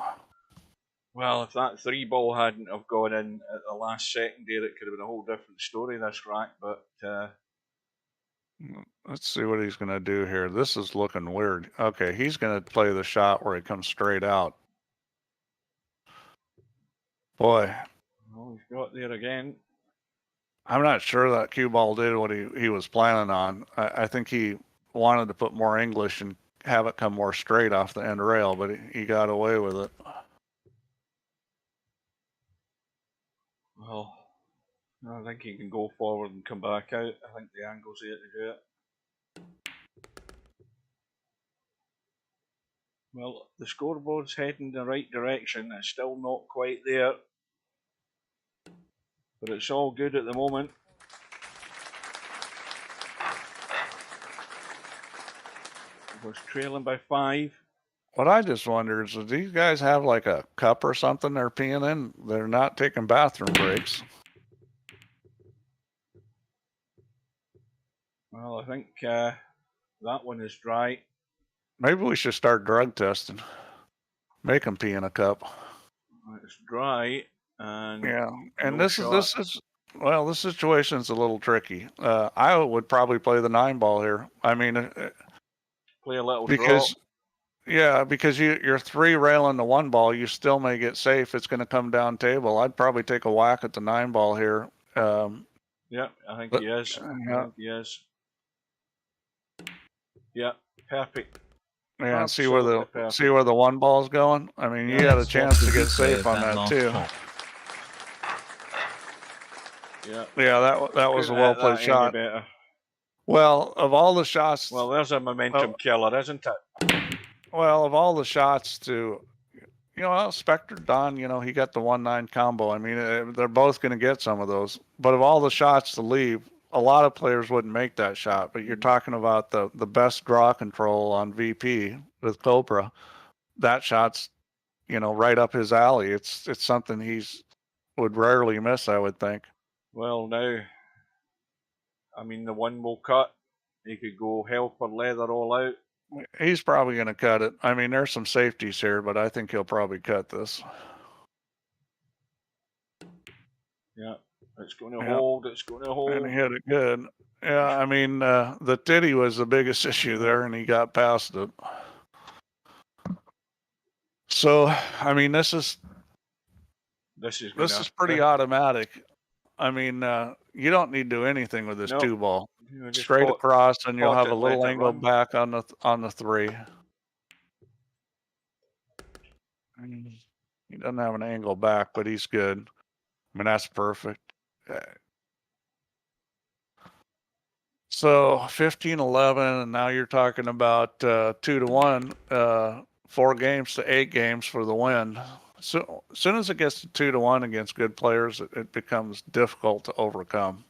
Well, if that 3 ball hadn't have gone in at the last second there, it could have been a whole different story, this rack, but let's see what he's going to do here. This is looking weird. Okay, he's going to play the shot where he comes straight out. Boy. Well, he's got there again. I'm not sure that cue ball did what he was planning on. I think he wanted to put more English and have it come more straight off the end rail, but he got away with it. Well, I think he can go forward and come back out. I think the angle's there to do it. Well, the scoreboard's heading in the right direction. It's still not quite there, but it's all good at the moment. Was trailing by 5. What I just wonder is, do these guys have like a cup or something they're peeing in? They're not taking bathroom breaks. Well, I think that one is dry. Maybe we should start drug testing. Make them pee in a cup. It's dry, and yeah, and this is well, this situation's a little tricky. I would probably play the 9 ball here. I mean, play a little because. Draw. Yeah, because you're 3 railing the 1 ball, you still may get safe. It's going to come down table. I'd probably take a whack at the 9 ball here. Yeah, I think he is. I think he is. Yeah, perfect. Yeah, see where the 1 ball's going. I mean, you got a chance to get safe on that too. Yeah, that was a well played shot. Well, of all the shots, well, there's a momentum killer, isn't it? Well, of all the shots to, Spectredawn, he got the 1-9 combo. I mean, they're both going to get some of those. But of all the shots to leave, a lot of players wouldn't make that shot. But you're talking about the best draw control on VP with Cobra. That shot's, right up his alley. It's something would rarely miss, I would think. Well, now, I mean, the 1 will cut. He could go hell for leather all out. He's probably going to cut it. I mean, there's some safeties here, but I think he'll probably cut this. Yeah, it's going to hold. It's going to hold. And he hit it good. Yeah, I mean, the titty was the biggest issue there, and he got past it. So, I mean, this is pretty automatic. I mean, you don't need to do anything with this 2 ball. Straight across, and you'll have a little angle back on the 3. He doesn't have an angle back, but he's good. I mean, that's perfect. So 15-11, and now you're talking about 2-1, 4 games to 8 games for the win. So as soon as it gets to 2-1 against good players, it becomes difficult to overcome.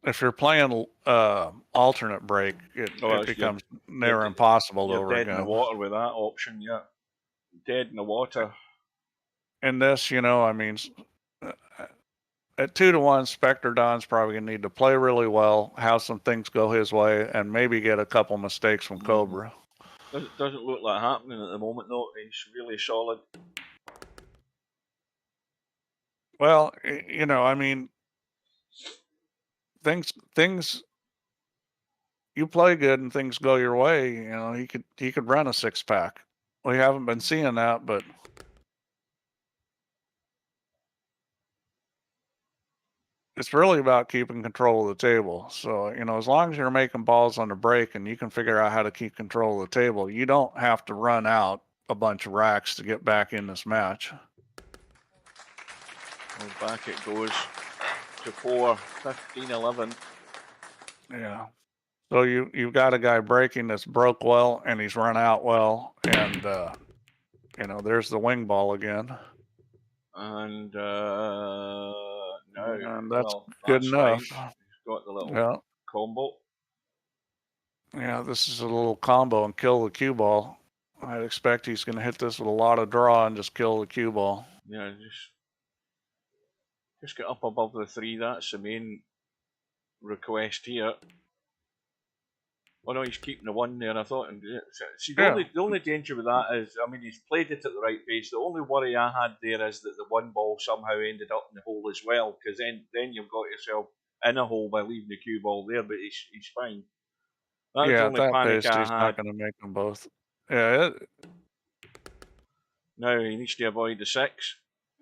If you're playing alternate break, it becomes near impossible to overcome. You're dead in the water with that option, yeah. Dead in the water. And this, I mean, at 2-1, Spectredawn's probably going to need to play really well, have some things go his way, and maybe get a couple mistakes from Cobra. Doesn't look like happening at the moment, though. He's really solid. Well, I mean, things you play good and things go your way, he could run a 6-pack. We haven't been seeing that, but it's really about keeping control of the table. So, as long as you're making balls on the break and you can figure out how to keep control of the table, you don't have to run out a bunch of racks to get back in this match. Well, back it goes to 4, 15, 11. Yeah. So you've got a guy breaking that's broke well and he's run out well, and there's the wing ball again. And no, And that's well, good that's enough. fine. He's got the little Yeah. combo. Yeah, this is a little combo and kill the cue ball. I'd expect he's going to hit this with a lot of draw and just kill the cue ball. Yeah, just get up above the 3. That's the main request here. Oh no, he's keeping the 1 there. I thought. See, the only danger with that is, I mean, he's played it at the right pace. The only worry I had there is that the 1 ball somehow ended up in the hole as well, because then you've got yourself in a hole by leaving the cue ball there. But he's fine. That was the only that panic pace, I he's had. not going to make them both. Yeah. Now he needs to avoid the 6,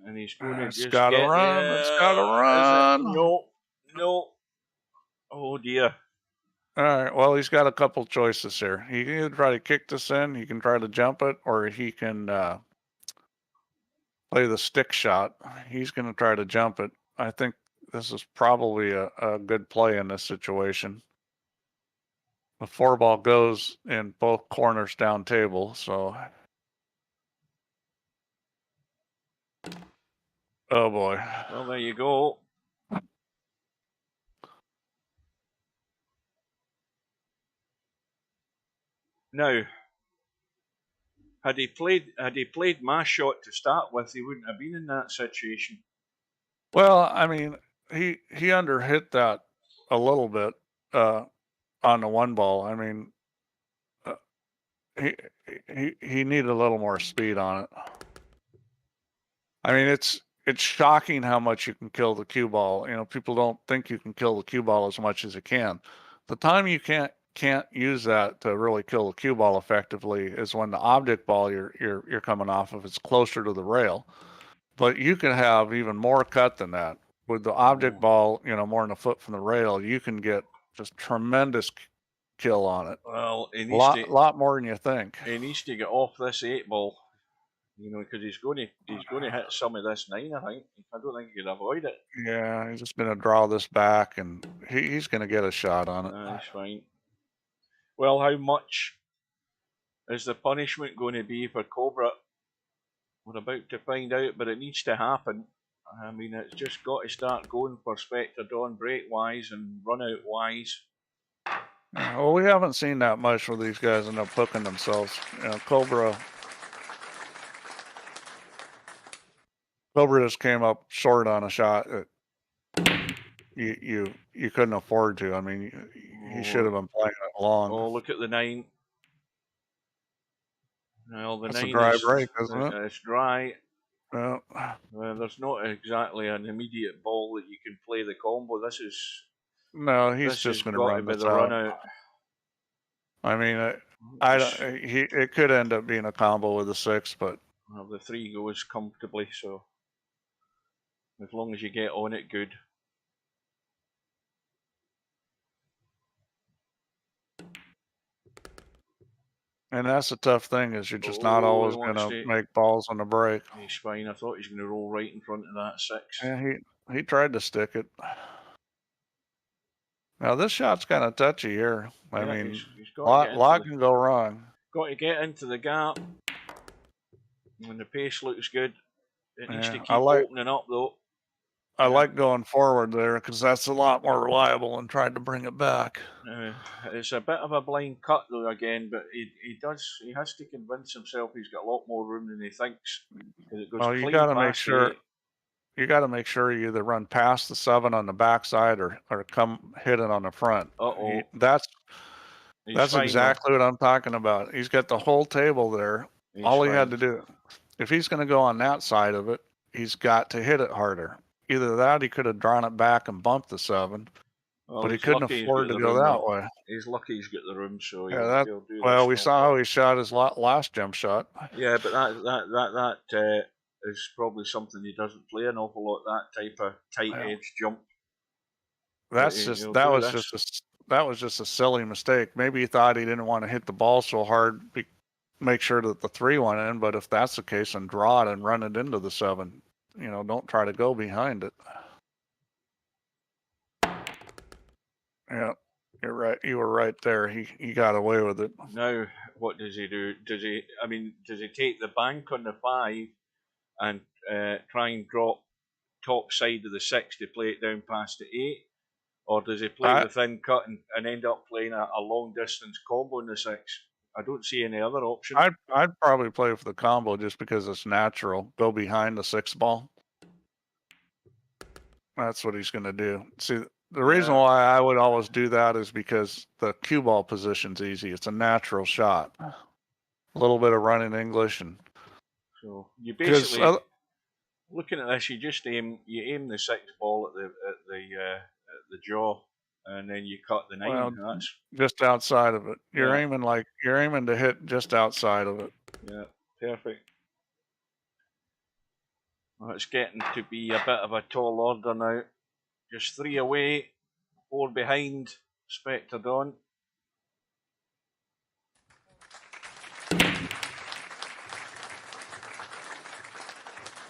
and he's going to just gotta get run. there. It's got to run. No. Oh dear. All right. Well, he's got a couple choices here. He can either try to kick this in, he can try to jump it, or he can play the stick shot. He's going to try to jump it. I think this is probably a good play in this situation. The 4 ball goes in both corners down table, so. Oh boy. Well, there you go. Now, had he played my shot to start with, he wouldn't have been in that situation. Well, I mean, he underhit that a little bit on the 1 ball. I mean, he needed a little more speed on it. I mean, it's shocking how much you can kill the cue ball. People don't think you can kill the cue ball as much as you can. The time you can't use that to really kill the cue ball effectively is when the object ball you're coming off of is closer to the rail. But you can have even more cut than that. With the object ball, more than a foot from the rail, you can get just tremendous kill on it. Well, a lot more than you think. He needs to get off this 8 ball, because he's going to hit some of this 9. I think. I don't think he can avoid it. Yeah, he's just going to draw this back, and he's going to get a shot on it. That's fine. Well, how much is the punishment going to be for Cobra? We're about to find out, but it needs to happen. I mean, it's just got to start going for Spectredawn break-wise and run-out-wise. Well, we haven't seen that much where these guys end up hooking themselves. Cobra just came up short on a shot that you couldn't afford to. I mean, he should have been playing it long. Oh, look at the 9. Well, That's 9 a dry break, isn't it? It's dry. Well, there's not exactly an immediate ball that you can play the combo. No, he's just going to run this out. I mean, it could end up being a combo with a 6, but well, the 3 goes comfortably. So as long as you get on it, good. And that's the tough thing, is you're just not always going to make balls on the break. He's fine. I thought he was going to roll right in front of that 6. Yeah, he tried to stick it. Now this shot's kind of touchy here. I mean, a lot can go wrong. Got to get into the gap. When the pace looks good, it needs to keep opening up though. I like going forward there because that's a lot more reliable than trying to bring it back. It's a bit of a blind cut though again, but he has to convince himself he's got a lot more room than he thinks. It goes you got to make sure. You got to make sure you either run past the 7 on the backside or come hit it on the front. That's exactly what I'm talking about. He's got the whole table there. All he had to do, if he's going to go on that side of it, he's got to hit it harder. Either that, he could have drawn it back and bumped the 7. But he couldn't afford to go that way. He's lucky he's got the room, so yeah. We saw how he shot his last jump shot. Yeah, but that is probably something he doesn't play an awful lot. That type of tight edge jump. That's just that was just a silly mistake. Maybe he thought he didn't want to hit the ball so hard, make sure that the 3 went in. But if that's the case, then draw it and run it into the 7. Don't try to go behind it. Yeah, you're right. You were right there. He got away with it. Now, what does he do? Does he take the bank on the 5 and try and drop top side of the 6 to play it down past the 8? Or does he play the thin cut and end up playing a long distance combo in the 6? I don't see any other option. I'd probably play for the combo just because it's natural. Go behind the 6 ball. That's what he's going to do. See, the reason why I would always do that is because the cue ball position's easy. It's a natural shot. A little bit of running English, and so you basically looking at this, you aim the 6 ball at the jaw, and then you cut the 9. Well, that's just outside of it. You're aiming to hit just outside of it. Yeah, perfect. Well, it's getting to be a bit of a tall order now. Just 3 away, 4 behind Spectredawn.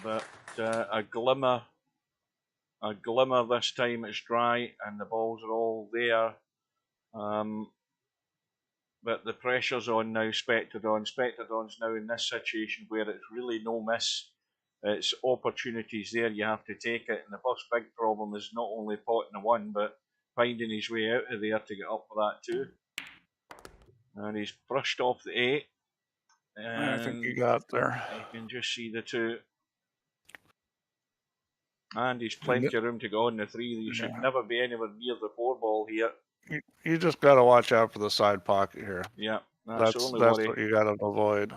But a glimmer this time. It's dry and the balls are all there. But the pressure's on now. Spectredawn's now in this situation where it's really no miss. It's opportunities there, you have to take it. And the first big problem is not only potting the 1, but finding his way out of there to get up for that 2. And he's brushed off the 8. And I think he got there. You can just see the 2. And he's plenty of room to go on the 3. He should never be anywhere near the 4 ball here. You just got to watch out for the side pocket here. Yeah, that's what you got to avoid.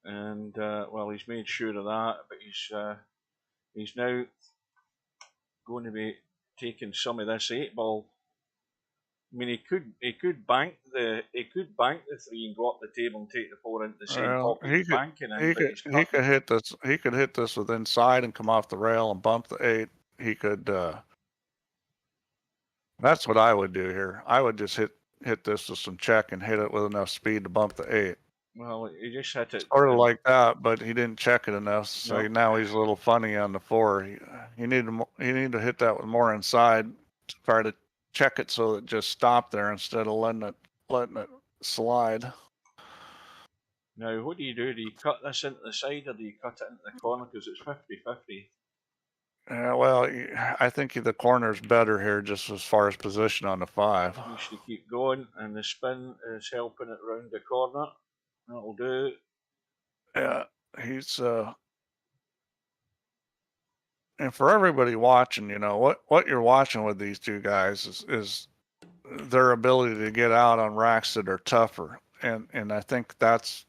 And well, he's made sure of that, but he's now going to be taking some of this 8 ball. I mean, he could bank the 3 and go up the table and take the 4 into the same pocket. He could hit this. He could hit this with inside and come off the rail and bump the 8. He could. That's what I would do here. I would just hit this with some check and hit it with enough speed to bump the 8. Well, he just hit it sort of like that, but he didn't check it enough. So now he's a little funny on the 4. You need to hit that with more inside. Try to check it so it just stopped there instead of letting it slide. Now, what do you do? Do you cut this into the side or do you cut it into the corner? Because it's 50-50. Well, I think the corner's better here, just as far as position on the 5. You should keep going, and the spin is helping it round the corner. That'll do. Yeah, he's and for everybody watching, what you're watching with these 2 guys is their ability to get out on racks that are tougher, and I think that's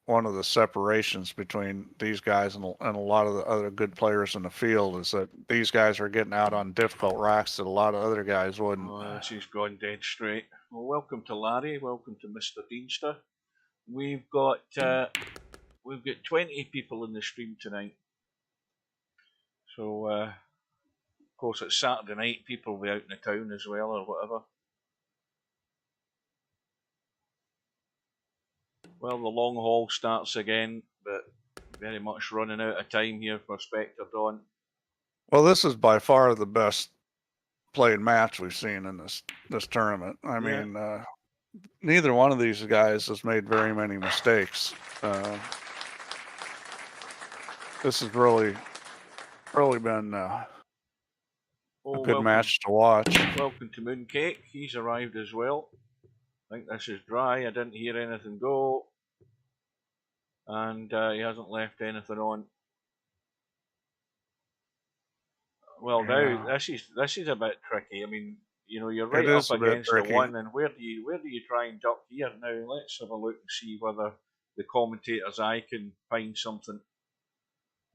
one of the separations between these guys and a lot of the other good players in the field, is that these guys are getting out on difficult racks that a lot of other guys wouldn't. Oh, she's gone dead straight. Well, welcome to Larry. Welcome to Mr. Deanster. We've got 20 people in the stream tonight. So, of course, it's Saturday night. People will be out in the town as well, or whatever. Well, the long haul starts again, but very much running out of time here for Spectredawn. Well, this is by far the best played match we've seen in this tournament. I mean, neither one of these guys has made very many mistakes. This has really been a good match to watch. Welcome to Mooncake. He's arrived as well. I think this is dry. I didn't hear anything go. And he hasn't left anything on. Well, now this is a bit tricky. I mean, you're right up against the 1, and where do you try and duck here? Now let's have a look and see whether the commentator's eye can find something.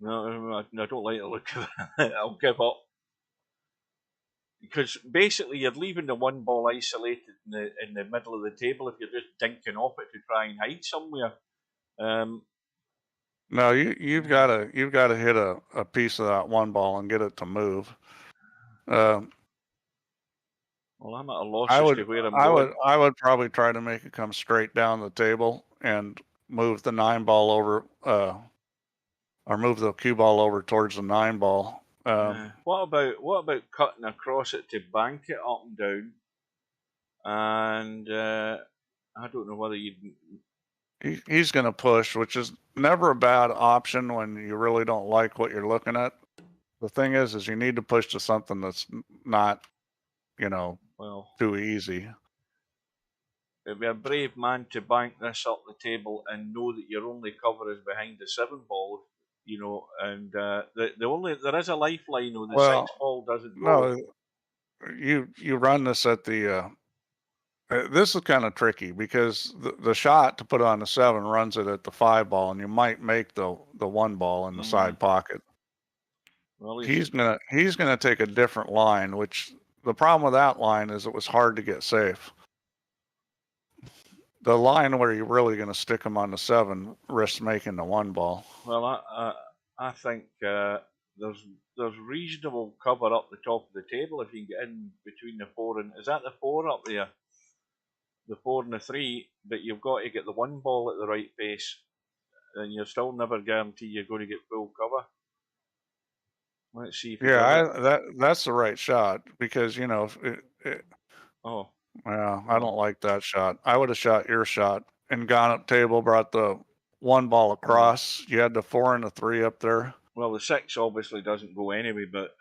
No, I don't like the look of it. I'll give up. Because basically you're leaving the 1 ball isolated in the middle of the table if you're just dinking off it to try and hide somewhere. No, you've got to hit a piece of that 1 ball and get it to move. Um, Well, I'm at a loss I as would, to where I'm I would, going. I would probably try to make it come straight down the table and move the 9 ball over, or move the cue ball over towards the 9 ball. What about cutting across it to bank it up and down? And I don't know whether you. He's going to push, which is never a bad option when you really don't like what you're looking at. The thing is you need to push to something that's not, Well, too easy. it'd be a brave man to bank this up the table and know that your only cover is behind the 7 ball, and there is a lifeline though. The Well, 6 ball doesn't go. no, you run this at the. This is kind of tricky because the shot to put on the 7 runs it at the 5 ball, and you might make the 1 ball in the side pocket. Well, He's gonna take a different line, which the problem with that line is it was hard to get safe. The line where you're really gonna stick him on the 7 risks making the 1 ball. Well, I think there's reasonable cover up the top of the table if you can get in between the 4 and is that the 4 up there? The 4 and the 3, but you've got to get the 1 ball at the right pace, and you're still never guaranteed you're going to get full cover. Let's see if he does it. That's the right shot because Oh, well, I don't like that shot. I would have shot your shot and gone up table, brought the 1 ball across. You had the 4 and the 3 up there. well, the 6 obviously doesn't go anyway, but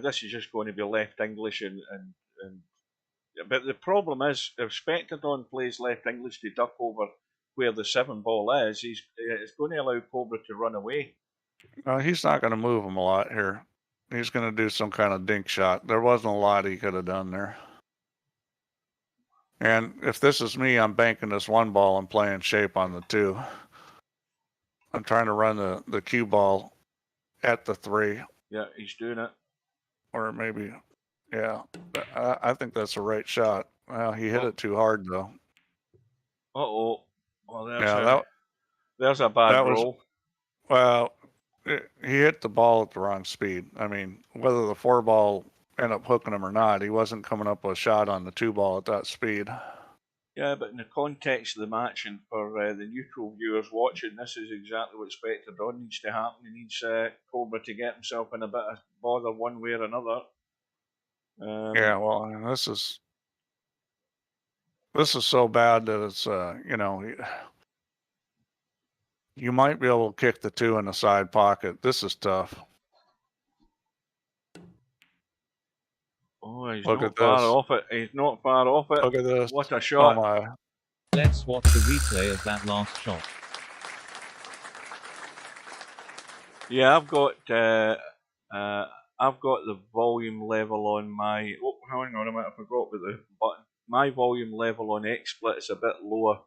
this is just going to be left English and but the problem is if Spectredawn plays left English to duck over where the 7 ball is, it's going to allow Cobra to run away. He's not going to move him a lot here. He's going to do some kind of dink shot. There wasn't a lot he could have done there. And if this is me, I'm banking this 1 ball and playing shape on the 2. I'm trying to run the cue ball at the 3. Yeah, he's doing it. Or maybe, yeah. I think that's the right shot. Well, he hit it too hard, though. Uh-oh. Well, there's a bad roll. Well, he hit the ball at the wrong speed. I mean, whether the 4 ball ended up hooking him or not, he wasn't coming up with a shot on the 2 ball at that speed. Yeah, but in the context of the match and for the neutral viewers watching, this is exactly what Spectredawn needs to happen. He needs Cobra to get himself in a bit of bother one way or another. Yeah, well, this is so bad that it's you might be able to kick the 2 in the side pocket. This is tough. Oh, he's Look not at far this. off it. He's not far off it. Look at this. What a shot. Oh my. Let's watch the replay of that last shot. Yeah, I've got the volume level on my. Oh, hang on a minute, I forgot about the button. My volume level on XSplit is a bit lower.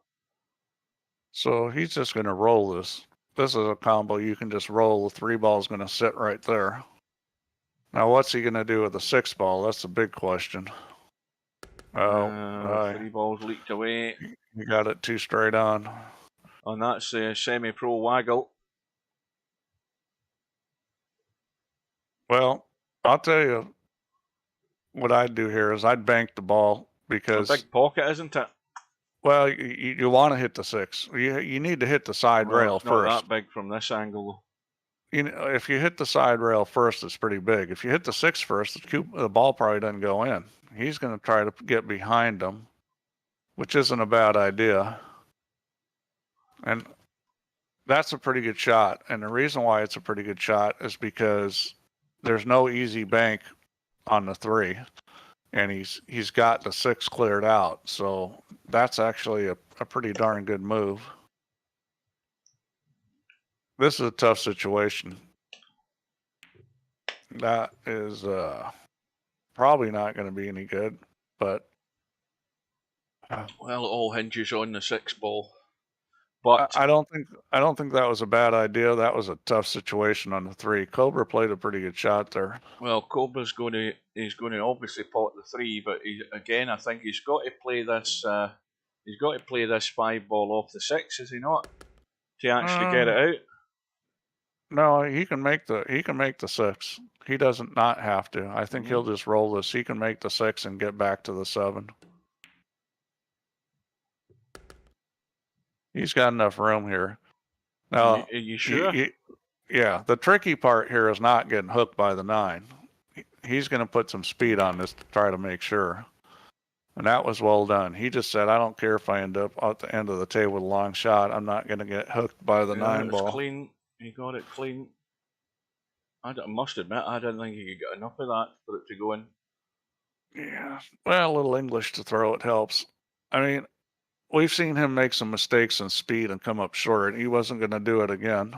So he's just going to roll this. This is a combo you can just roll. The 3 ball's going to sit right there. Now, what's he going to do with the 6 ball? That's the big question. 3 balls leaked away. You got it 2 straight on. And that's a semi-pro waggle. Well, I'll tell you what I'd do here is I'd bank the ball because It's a big pocket, isn't it? Well, you want to hit the 6. You need to hit the side rail it's first. not that big from this angle. If you hit the side rail first, it's pretty big. If you hit the 6 first, the ball probably doesn't go in. He's going to try to get behind them, which isn't a bad idea. And that's a pretty good shot. And the reason why it's a pretty good shot is because there's no easy bank on the 3. And he's got the 6 cleared out. So that's actually a pretty darn good move. This is a tough situation. That is probably not going to be any good, but well, it all hinges on the 6 ball. But I don't think that was a bad idea. That was a tough situation on the 3. Cobra played a pretty good shot there. Well, Cobra's going to obviously pot the 3, but I think he's got to play this. He's got to play this 5 ball off the 6, is he not? To actually get it out. No, he can make the 6. He doesn't not have to. I think he'll just roll this. He can make the 6 and get back to the 7. He's got enough room here. Now, Are you sure? Yeah, the tricky part here is not getting hooked by the 9. He's going to put some speed on this to try to make sure. And that was well done. He just said, I don't care if I end up at the end of the table with a long shot. I'm not going to get hooked by the 9 ball. Clean. He got it clean. I must admit, I didn't think he could get enough of that for it to go in. Yeah, well, a little English to throw it helps. I mean, we've seen him make some mistakes in speed and come up short. He wasn't going to do it again.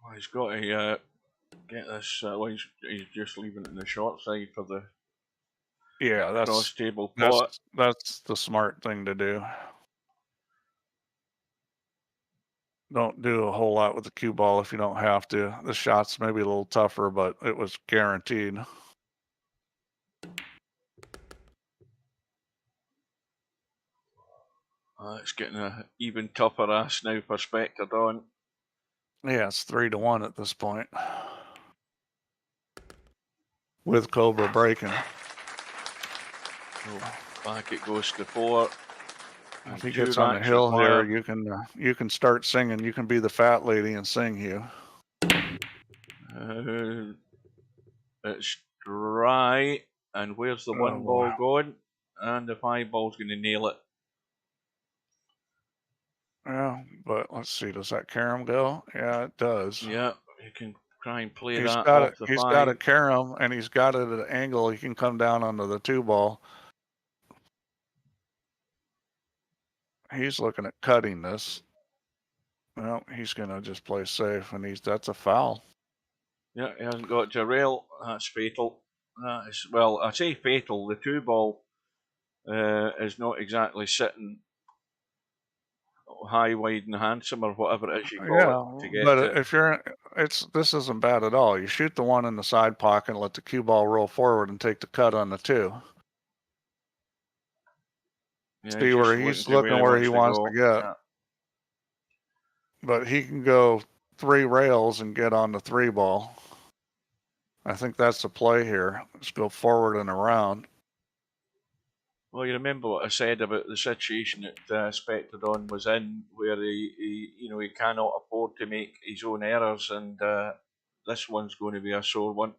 Well, he's got to get this. Well, he's just leaving it in the short side for the cross table pot. That's the smart thing to do. Don't do a whole lot with the cue ball if you don't have to. The shot's maybe a little tougher, but it was guaranteed. It's getting an even tougher ass now for Spectredawn. Yeah, it's 3-1 at this point. With Cobra breaking. So back it goes to 4. If he gets on the hill here, you can start singing. You can be the fat lady and sing, Hugh. It's dry, and where's the 1 ball going? And the 5 ball's going to nail it. Yeah, but let's see. Does that carom go? Yeah, it does. Yeah, you can try and play that off the 5. He's got a carom, and he's got it at an angle. He can come down onto the 2 ball. He's looking at cutting this. Well, he's going to just play safe, and that's a foul. Yeah, he hasn't got to rail. That's fatal. That is, well, I say fatal. The 2 ball is not exactly sitting high, wide, and handsome, or whatever it is you call it to get but if this isn't bad at all. You shoot the 1 in the side pocket and let the cue ball roll forward and take the cut on the 2. Yeah, see where he's looking where he wants to get. Yeah. But he can go 3 rails and get on the 3 ball. I think that's the play here. Let's go forward and around. Well, you remember what I said about the situation that Spectredawn was in, where he cannot afford to make his own errors, and this one's going to be a sore one.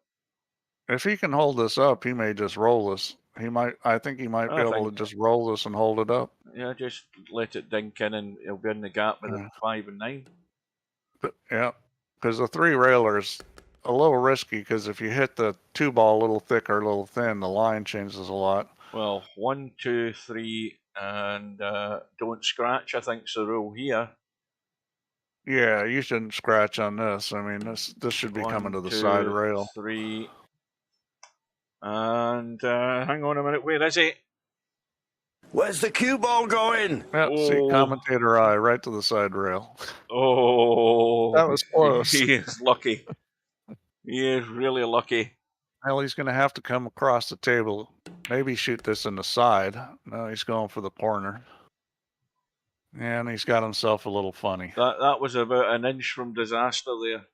If he can hold this up, he may just roll this. I think he might be able to just roll this and hold it up. Yeah, just let it dink in, and he'll be in the gap with the 5 and 9. But, yeah, because the 3 railer's a little risky, because if you hit the 2 ball a little thick or a little thin, the line changes a lot. Well, 1, 2, 3, and don't scratch, I think, is the rule here. Yeah, you shouldn't scratch on this. I mean, this should be coming to the side rail. 3, and hang on a minute, where is he? Where's the cue ball going? Yep, see, commentator eye, right to the side rail. Oh, that was close. He is lucky. He is really lucky. Well, he's going to have to come across the table. Maybe shoot this in the side. No, he's going for the corner. And he's got himself a little funny. That was about an inch from disaster there.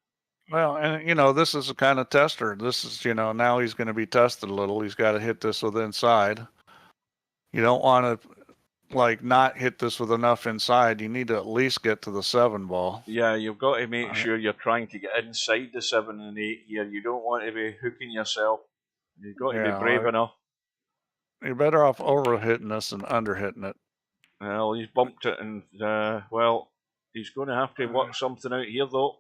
Well, and this is a kind of tester. This is, now he's going to be tested a little. He's got to hit this with inside. You don't want to, not hit this with enough inside. You need to at least get to the 7 ball. Yeah, you've got to make sure you're trying to get inside the 7 and 8 here. You don't want to be hooking yourself. You've got to be brave enough. You're better off over hitting this than under hitting it. Well, he's bumped it, and he's going to have to work something out here, though.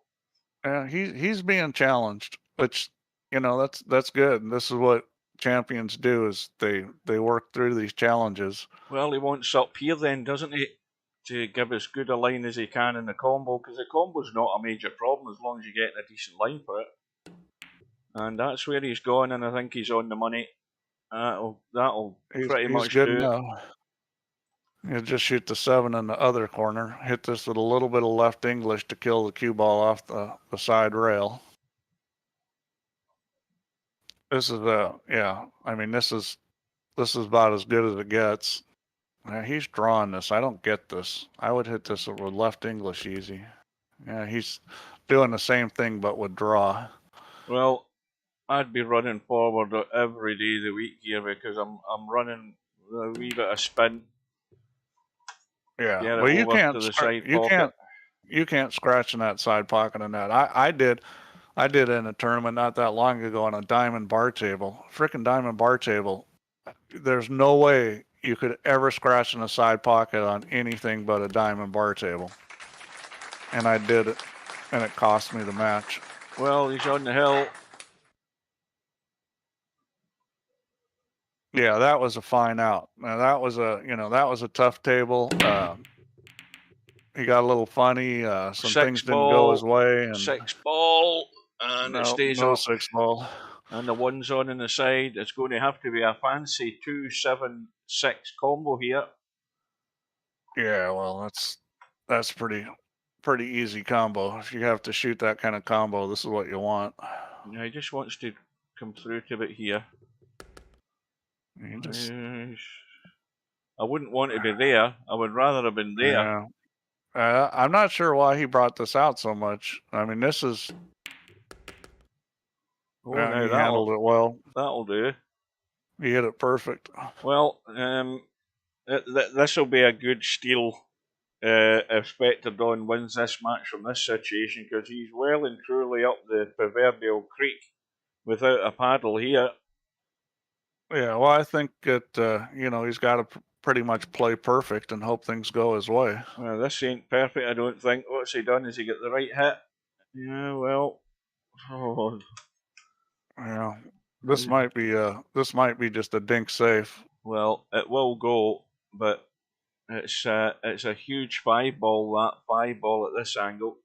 Yeah, he's being challenged, which that's good. And this is what champions do: is they work through these challenges. Well, he wants up here then, doesn't he, to give as good a line as he can in the combo, because the combo's not a major problem as long as you're getting a decent line for it. And that's where he's gone, and I think he's on the money. That'll pretty much good do it. Now. You just shoot the 7 in the other corner. Hit this with a little bit of left English to kill the cue ball off the side rail. This is I mean, this is about as good as it gets. He's drawing this. I don't get this. I would hit this with left English easy. Yeah, he's doing the same thing but with draw. Well, I'd be running forward every day of the week here because I'm running a wee bit of spin. Yeah, Get it well, over to the side pocket. You can't scratch in that side pocket in that. I did in a tournament not that long ago on a diamond bar table. Frickin' diamond bar table. There's no way you could ever scratch in a side pocket on anything but a diamond bar table. And I did it, and it cost me the match. Well, he's on the hill. Yeah, that was a fine out. Now that was a tough table. He got a little funny. Some things didn't go his way, and 6 ball, and it stays no up. 6 ball. And the one's on the side. It's going to have to be a fancy 2-7-6 combo here. Yeah, well, that's pretty easy combo. If you have to shoot that kind of combo, this is what you want. Yeah, he just wants to come through to it here. I wouldn't want to be there. I would rather have been there. Yeah. I'm not sure why he brought this out so much. I mean, this is. Oh, he handled it well. That'll do. He hit it perfect. Well, this will be a good steal if Spectredawn wins this match from this situation, because he's well and truly up the proverbial creek without a paddle here. Yeah, well, I think that he's got to pretty much play perfect and hope things go his way. Well, this ain't perfect, I don't think. What's he done? Has he got the right hit? Yeah, well. Oh. Yeah, this might be just a dink safe. Well, it will go, but it's a huge 5 ball. That 5 ball at this angle.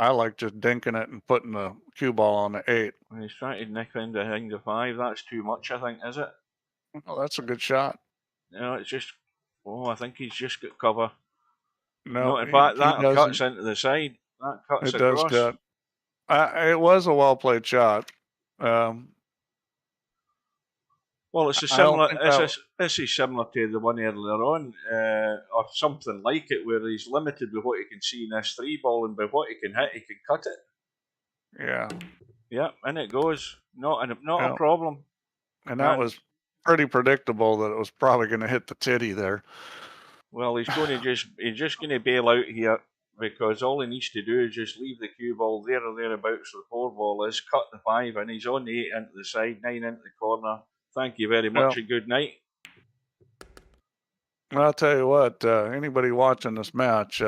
I like just dinking it and putting the cue ball on the 8. He's trying to nick into the 5. That's too much, I think, is it? Oh, that's a good shot. No, it's just. Oh, I think he's just got cover. No, in fact, that cuts into the side. That cuts across. It does cut. It was a well played shot. Well, it's similar. This is similar to the one earlier on, or something like it, where he's limited with what he can see in this 3 ball, and by what he can hit, he can cut it. Yeah. Yeah, and it goes. Not a problem. And that was pretty predictable that it was probably going to hit the titty there. Well, he's just going to bail out here, because all he needs to do is just leave the cue ball there or thereabouts where the 4 ball is, cut the 5, and he's on the 8 into the side, 9 into the corner. Thank you very much, and good night. Well, I'll tell you what, anybody watching this match,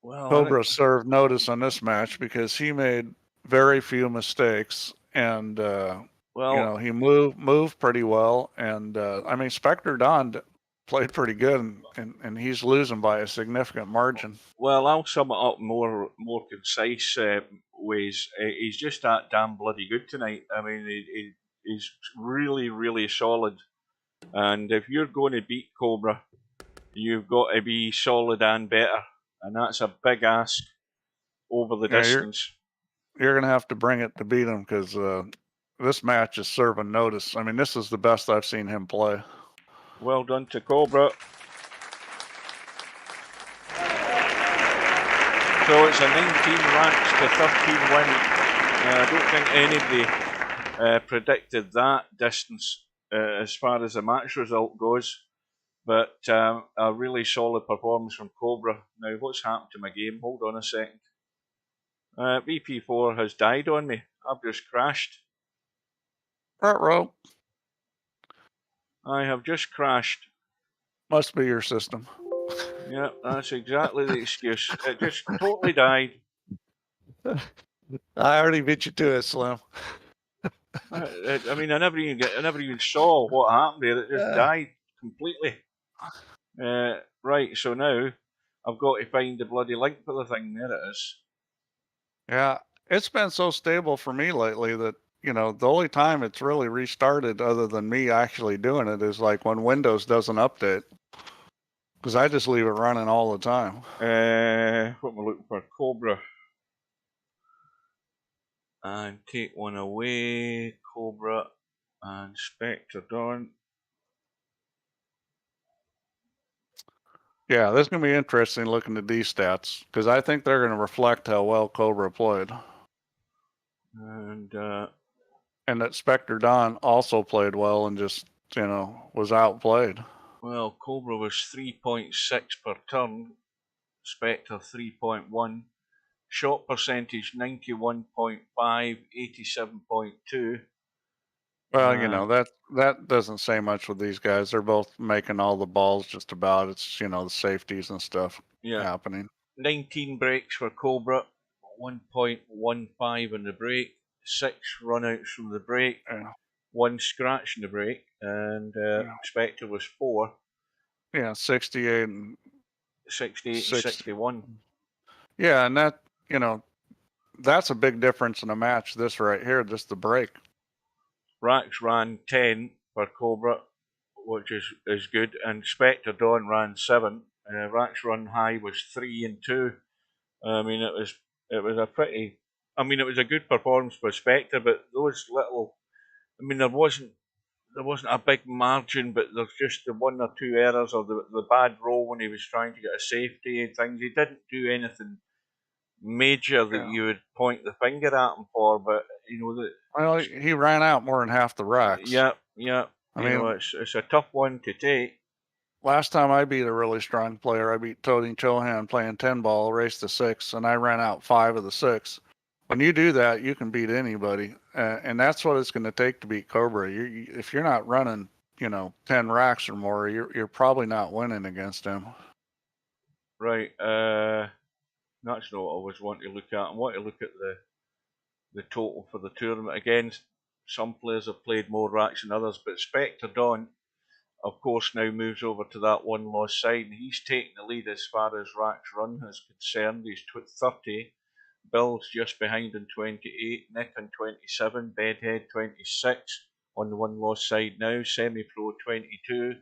Cobra served notice on this match because he made very few mistakes, and he moved pretty well, and I mean, Spectredawn played pretty good, and he's losing by a significant margin. Well, I'll sum it up more concise ways. He's just that damn bloody good tonight. I mean, he's really, really solid. And if you're going to beat Cobra, you've got to be solid and better. And that's a big ask over the distance. You're going to have to bring it to beat him, because this match is serving notice. I mean, this is the best I've seen him play. Well done to Cobra. So it's a 19 ranks to 13 win. I don't think anybody predicted that distance as far as the match result goes. But a really solid performance from Cobra. Now, what's happened to my game? Hold on a second. VP4 has died on me. I've just crashed. Row. I have just crashed. Must be your system. Yeah, that's exactly the excuse. It just totally died. I already beat you to it, Slim. I mean, I never even saw what happened there. It just died completely. Right, so now I've got to find the bloody link for the thing. There it is. Yeah, it's been so stable for me lately that, the only time it's really restarted other than me actually doing it is like when Windows doesn't update. Because I just leave it running all the time. What am I looking for? Cobra. And take one away. Cobra and Spectredawn. Yeah, this is going to be interesting looking at these stats because I think they're going to reflect how well Cobra played. And that Spectredawn also played well and just, was outplayed. well, Cobra was 3.6 per turn, Spectre 3.1. Shot percentage 91.5, 87.2. Well, that doesn't say much with these guys. They're both making all the balls just about. It's, the safeties and stuff happening. 19 breaks for Cobra, 1.15 in the break, 6 runouts from the break, 1 scratch in the break, and Spectre was 4. Yeah, 68 and 68 and 61. Yeah, and that, that's a big difference in a match. This right here, just the break. Rax ran 10 for Cobra, which is good, and Spectredawn ran 7. Rax run high was 3 and 2. I mean, it was a pretty. I mean, it was a good performance by Spectre, but those little. I mean, there wasn't a big margin, but there's just the 1 or 2 errors or the bad roll when he was trying to get a safety and things. He didn't do anything major that you would point the finger at him for, but well, he ran out more than half the racks. Yeah. I mean, it's a tough one to take. Last time I beat a really strong player, I beat Tony Chohan playing 10 ball, race to 6, and I ran out 5 of the 6. When you do that, you can beat anybody, and that's what it's going to take to beat Cobra. If you're not running, 10 racks or more, you're probably not winning against him. Right. That's not what I was wanting to look at. I want to look at the total for the tournament. Again, some players have played more racks than others, but Spectredawn, of course, now moves over to that 1 loss side, and he's taking the lead as far as racks run is concerned. He's 30. Bill's just behind on 28. Nick on 27. Bedhead 26 on the 1 loss side now. Semi-Pro 22.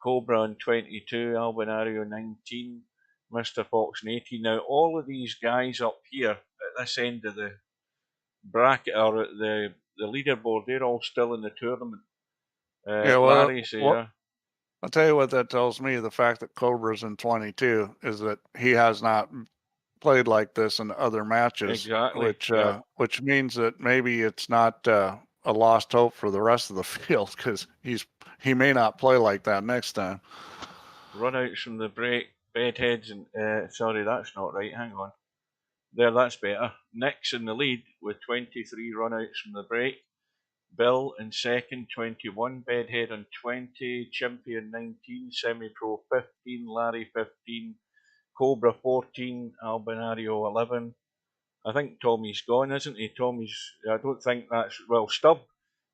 Cobra on 22. Albinario 19. Mr. Fox on 18. Now, all of these guys up here at this end of the bracket or at the leaderboard, they're all still in the tournament. Larry's here. I'll tell you what that tells me. The fact that Cobra's in 22 is that he has not played like this in other matches. Exactly. Which means that maybe it's not a lost hope for the rest of the field because he may not play like that next time. Runouts from the break. Bedheads and sorry, that's not right. Hang on. There, that's better. Nick's in the lead with 23 runouts from the break. Bill in second, 21. Bedhead on 20. Chimpy on 19. Semi-Pro 15. Larry 15. Cobra 14. Albinario 11. I think Tommy's gone, isn't he? I don't think that's. Well, Stubb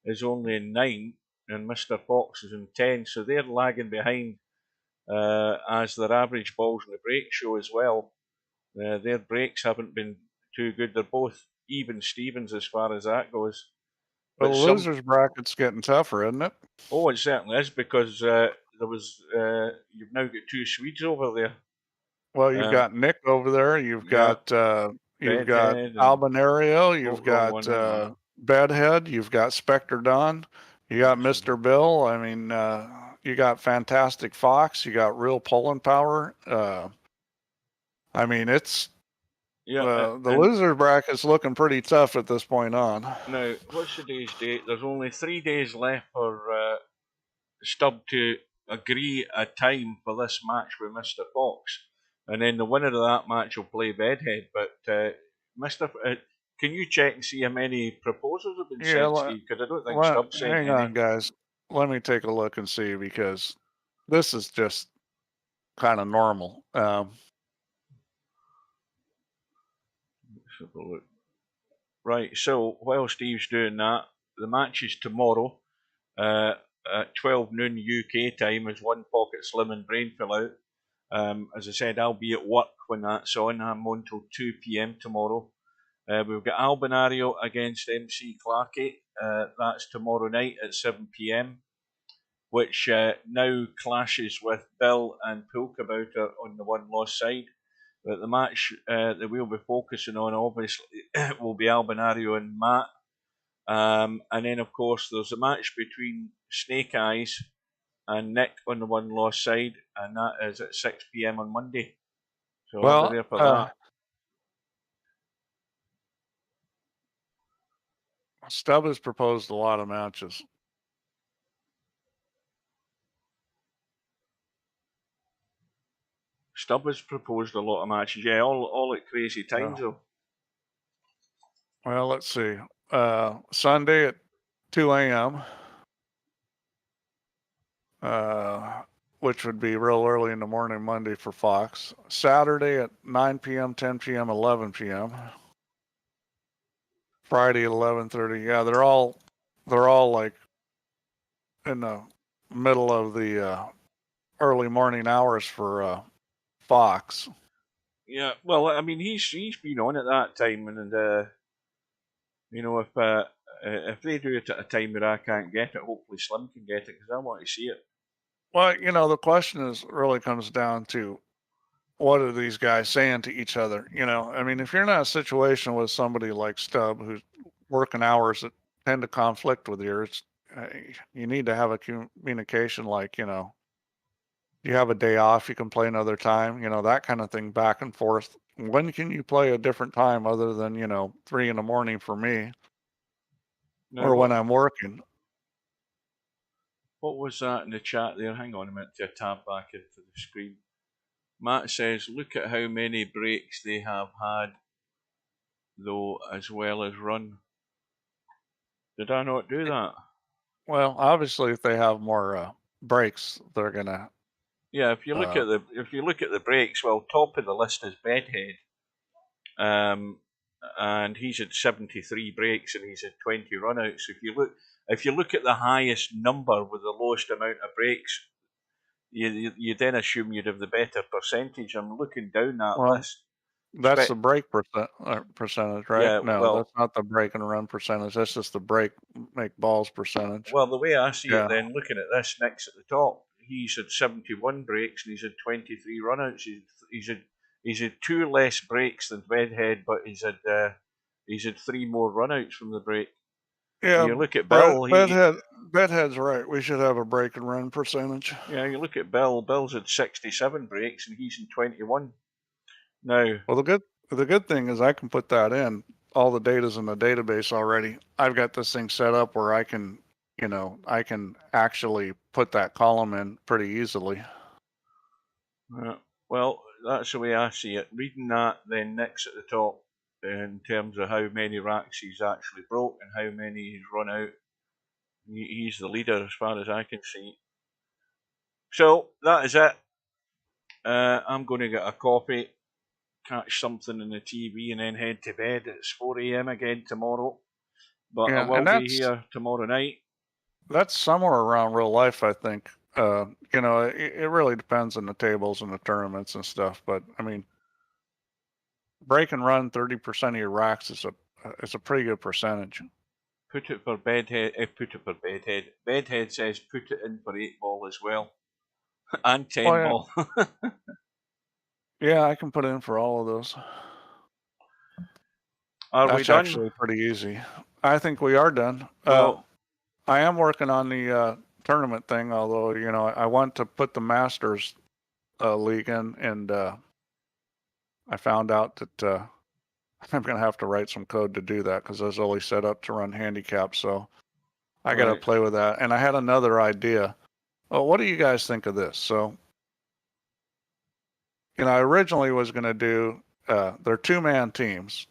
is only in 9, and Mr. Fox is in 10, so they're lagging behind. As their average balls in the break show as well. Their breaks haven't been too good. They're both even Stevens as far as that goes. But the losers bracket's getting tougher, isn't it? Oh, it certainly is because you've now got 2 Swedes over there. Well, you've got Nick over there. You've got Albinario. You've got Bedhead. You've got Spectredawn. You got Mr. Bill. I mean, you got Fantastic Fox. You got Real Pulling Power. I mean, it's the loser bracket's looking pretty tough at this point on. Now, what's today's date? There's only 3 days left for Stubb to agree a time for this match with Mr. Fox, and then the winner of that match will play Bedhead. But can you check and see how many proposals have been sent, Steve? Because I don't think Stubb sent any. Hang on, guys. Let me take a look and see, because this is just kind of normal. Let's have a look. Right, so while Steve's doing that, the match is tomorrow at 12 noon UK time as One Pocket Slim and Brainfill out. As I said, I'll be at work when that's on. I'm on till 2 p.m. tomorrow. We've got Albinario against MC Clarkey. That's tomorrow night at 7 p.m, which now clashes with Bill and Pulkabouter on the 1 loss side. But the match that we'll be focusing on, obviously, will be Albinario and Matt. And then, of course, there's a match between Snake Eyes and Nick on the one loss side, and that is at 6 p.m. on Monday. So I'll Well, be there for that. Stubb has proposed a lot of matches. Stubb has proposed a lot of matches. Yeah, all at crazy times though. Well, let's see. Sunday at 2 a.m. Which would be real early in the morning Monday for Fox. Saturday at 9 p.m., 10 p.m., 11 p.m. Friday at 11:30. Yeah, they're all like in the middle of the early morning hours for Fox. Yeah, well, I mean, he's been on at that time, and you know, if they do it at a time where I can't get it, hopefully Slim can get it because I want to see it. Well, you know, the question really comes down to what are these guys saying to each other? You know, I mean, if you're in a situation with somebody like Stubb who's working hours that tend to conflict with yours, you need to have a communication like, you know, you have a day off, you can play another time, you know, that kind of thing back and forth. When can you play a different time other than, you know, 3 a.m. for me or when I'm working? What was that in the chat there? Hang on a minute to tab back into the screen. Matt says, look at how many breaks they have had, though, as well as run. Did I not do that? Well, obviously, if they have more breaks, they're gonna. Yeah, if you look at the breaks, well, top of the list is Bedhead, and he's had 73 breaks and he's had 20 runouts. If you look at the highest number with the lowest amount of breaks, you then assume you'd have the better percentage. I'm looking down that list. That's the break percentage, right? Yeah, no, that's not the break and run percentage. That's just the break make balls percentage. Well, the way I see it then, looking at this next at the top, he's had 71 breaks and he's had 23 runouts. He's had 2 less breaks than Bedhead, but he's had 3 more runouts from the break. Yeah, you look at Bill. Bedhead's right. We should have a break and run percentage. Yeah, you look at Bill. Bill's had 67 breaks and he's in 21. Now, well, the good thing is I can put that in. All the data's in the database already. I've got this thing set up where I can, you know, I can actually put that column in pretty easily. Well, that's the way I see it. Reading that then next at the top in terms of how many racks he's actually broke and how many he's run out. He's the leader as far as I can see. So that is it. I'm going to get a coffee, catch something on the TV, and then head to bed. It's 4 a.m. again tomorrow, but I will be here tomorrow night. That's somewhere around real life, I think. You know, it really depends on the tables and the tournaments and stuff. But I mean, break and run 30% of your racks is a pretty good percentage. Put it for Bedhead. Put it for Bedhead. Bedhead says put it in for 8-ball as well, and 10-ball. Yeah, I can put in for all of those. That's actually pretty easy. I think we are done. Well, I am working on the tournament thing, although, you know, I want to put the Masters League in, and I found out that I'm going to have to write some code to do that because I was only set up to run handicap, so I got to play with that. And I had another idea. Well, what do you guys think of this? So, you know, I originally was going to do, they're 2-man teams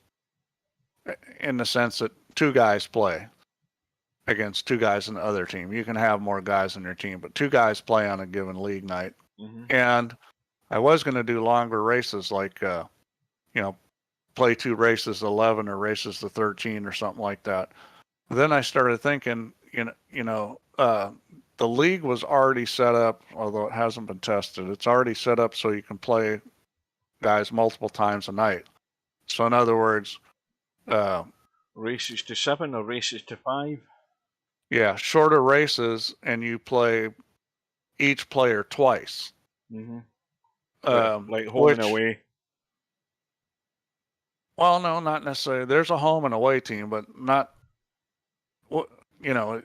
in the sense that 2 guys play against 2 guys in the other team. You can have more guys in your team, but 2 guys play on a given league night. Mm-hmm. And I was going to do longer races like, you know, play 2 races 11 or races to 13 or something like that. Then I started thinking, the league was already set up, although it hasn't been tested. It's already set up so you can play guys multiple times a night. So in other words, races to 7 or races to 5? Yeah, shorter races, and you play each player twice. Mm-hmm. Like home and away. Well, no, not necessarily. There's a home and away team, but not. You know.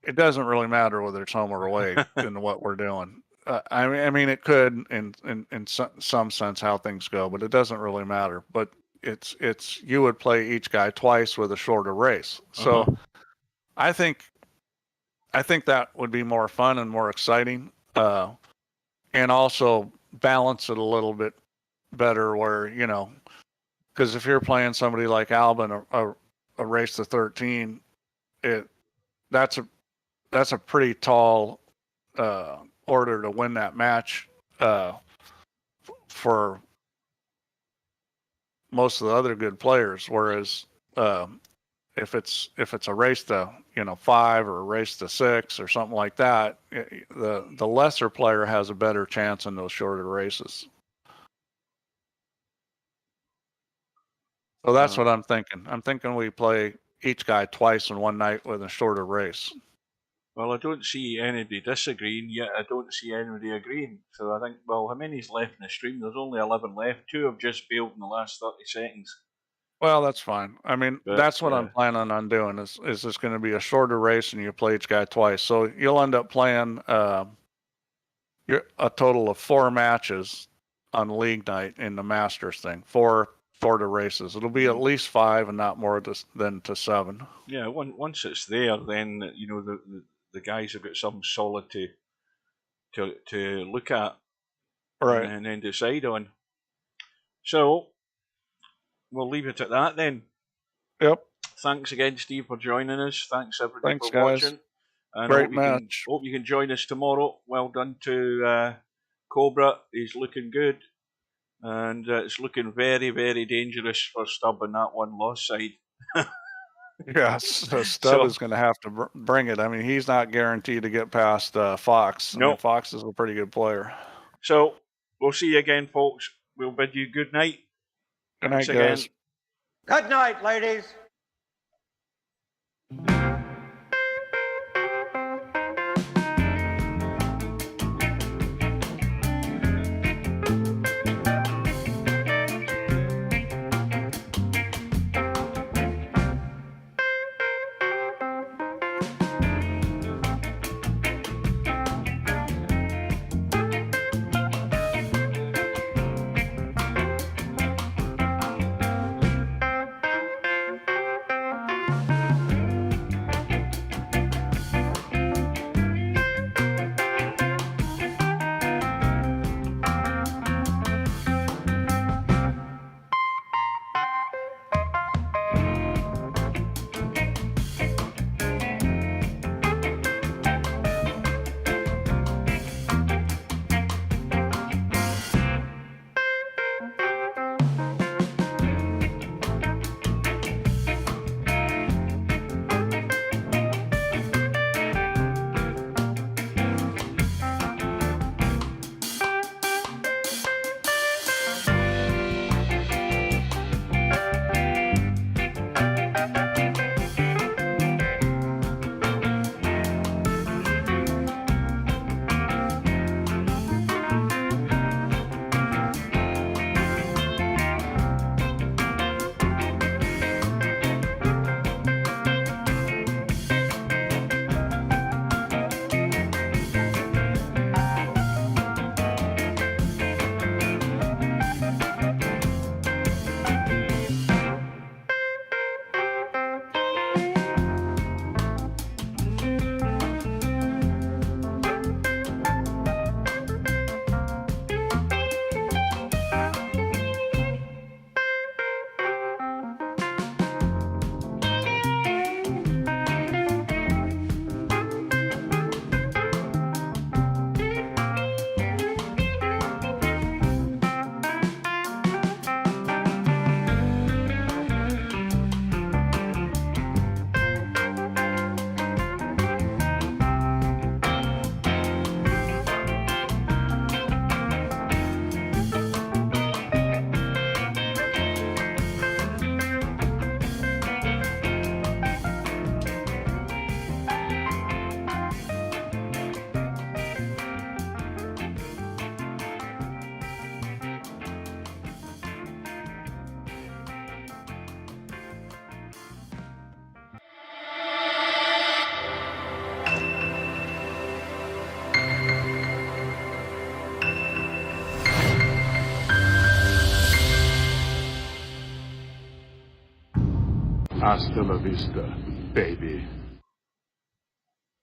it doesn't really matter whether it's home or away in what we're doing. I mean, it could in some sense how things go, but it doesn't really matter. But it's you would play each guy twice with a shorter race. So I think that would be more fun and more exciting, and also balance it a little bit better. Where because if you're playing somebody like Albin, a race to 13, that's a pretty tall order to win that match for most of the other good players. Whereas if it's a race to 5 or a race to 6 or something like that, the lesser player has a better chance in those shorter races. So that's what I'm thinking. I'm thinking we play each guy twice in one night with a shorter race. Well, I don't see anybody disagreeing, yet I don't see anybody agreeing. So I think, well, how many's left in the stream? There's only 11 left. 2 have just bailed in the last 30 seconds. Well, that's fine. I mean, But, that's what I'm planning on doing. Is this going to be a shorter race and you play each guy twice? So you'll end up playing a total of 4 matches on league night in the Masters thing. 4 shorter races. It'll be at least 5 and not more than to 7. Yeah, once it's there, then the guys have got something solid to look at, right, and then decide on. So we'll leave it at that then. Yep. Thanks again, Steve, for joining us. Thanks everybody for guys. watching. And Great match. Hope you can join us tomorrow. Well done to Cobra. He's looking good. And it's looking very, very dangerous for Stubb on that one loss side. Yes, so Stubb is going to have to bring it. I mean, he's not guaranteed to get past Fox. No. I mean, Fox is a pretty good player. So we'll see you again, folks. We'll bid you good night. Good night, Thanks again. guys. Good night, ladies. Hasta la vista, baby.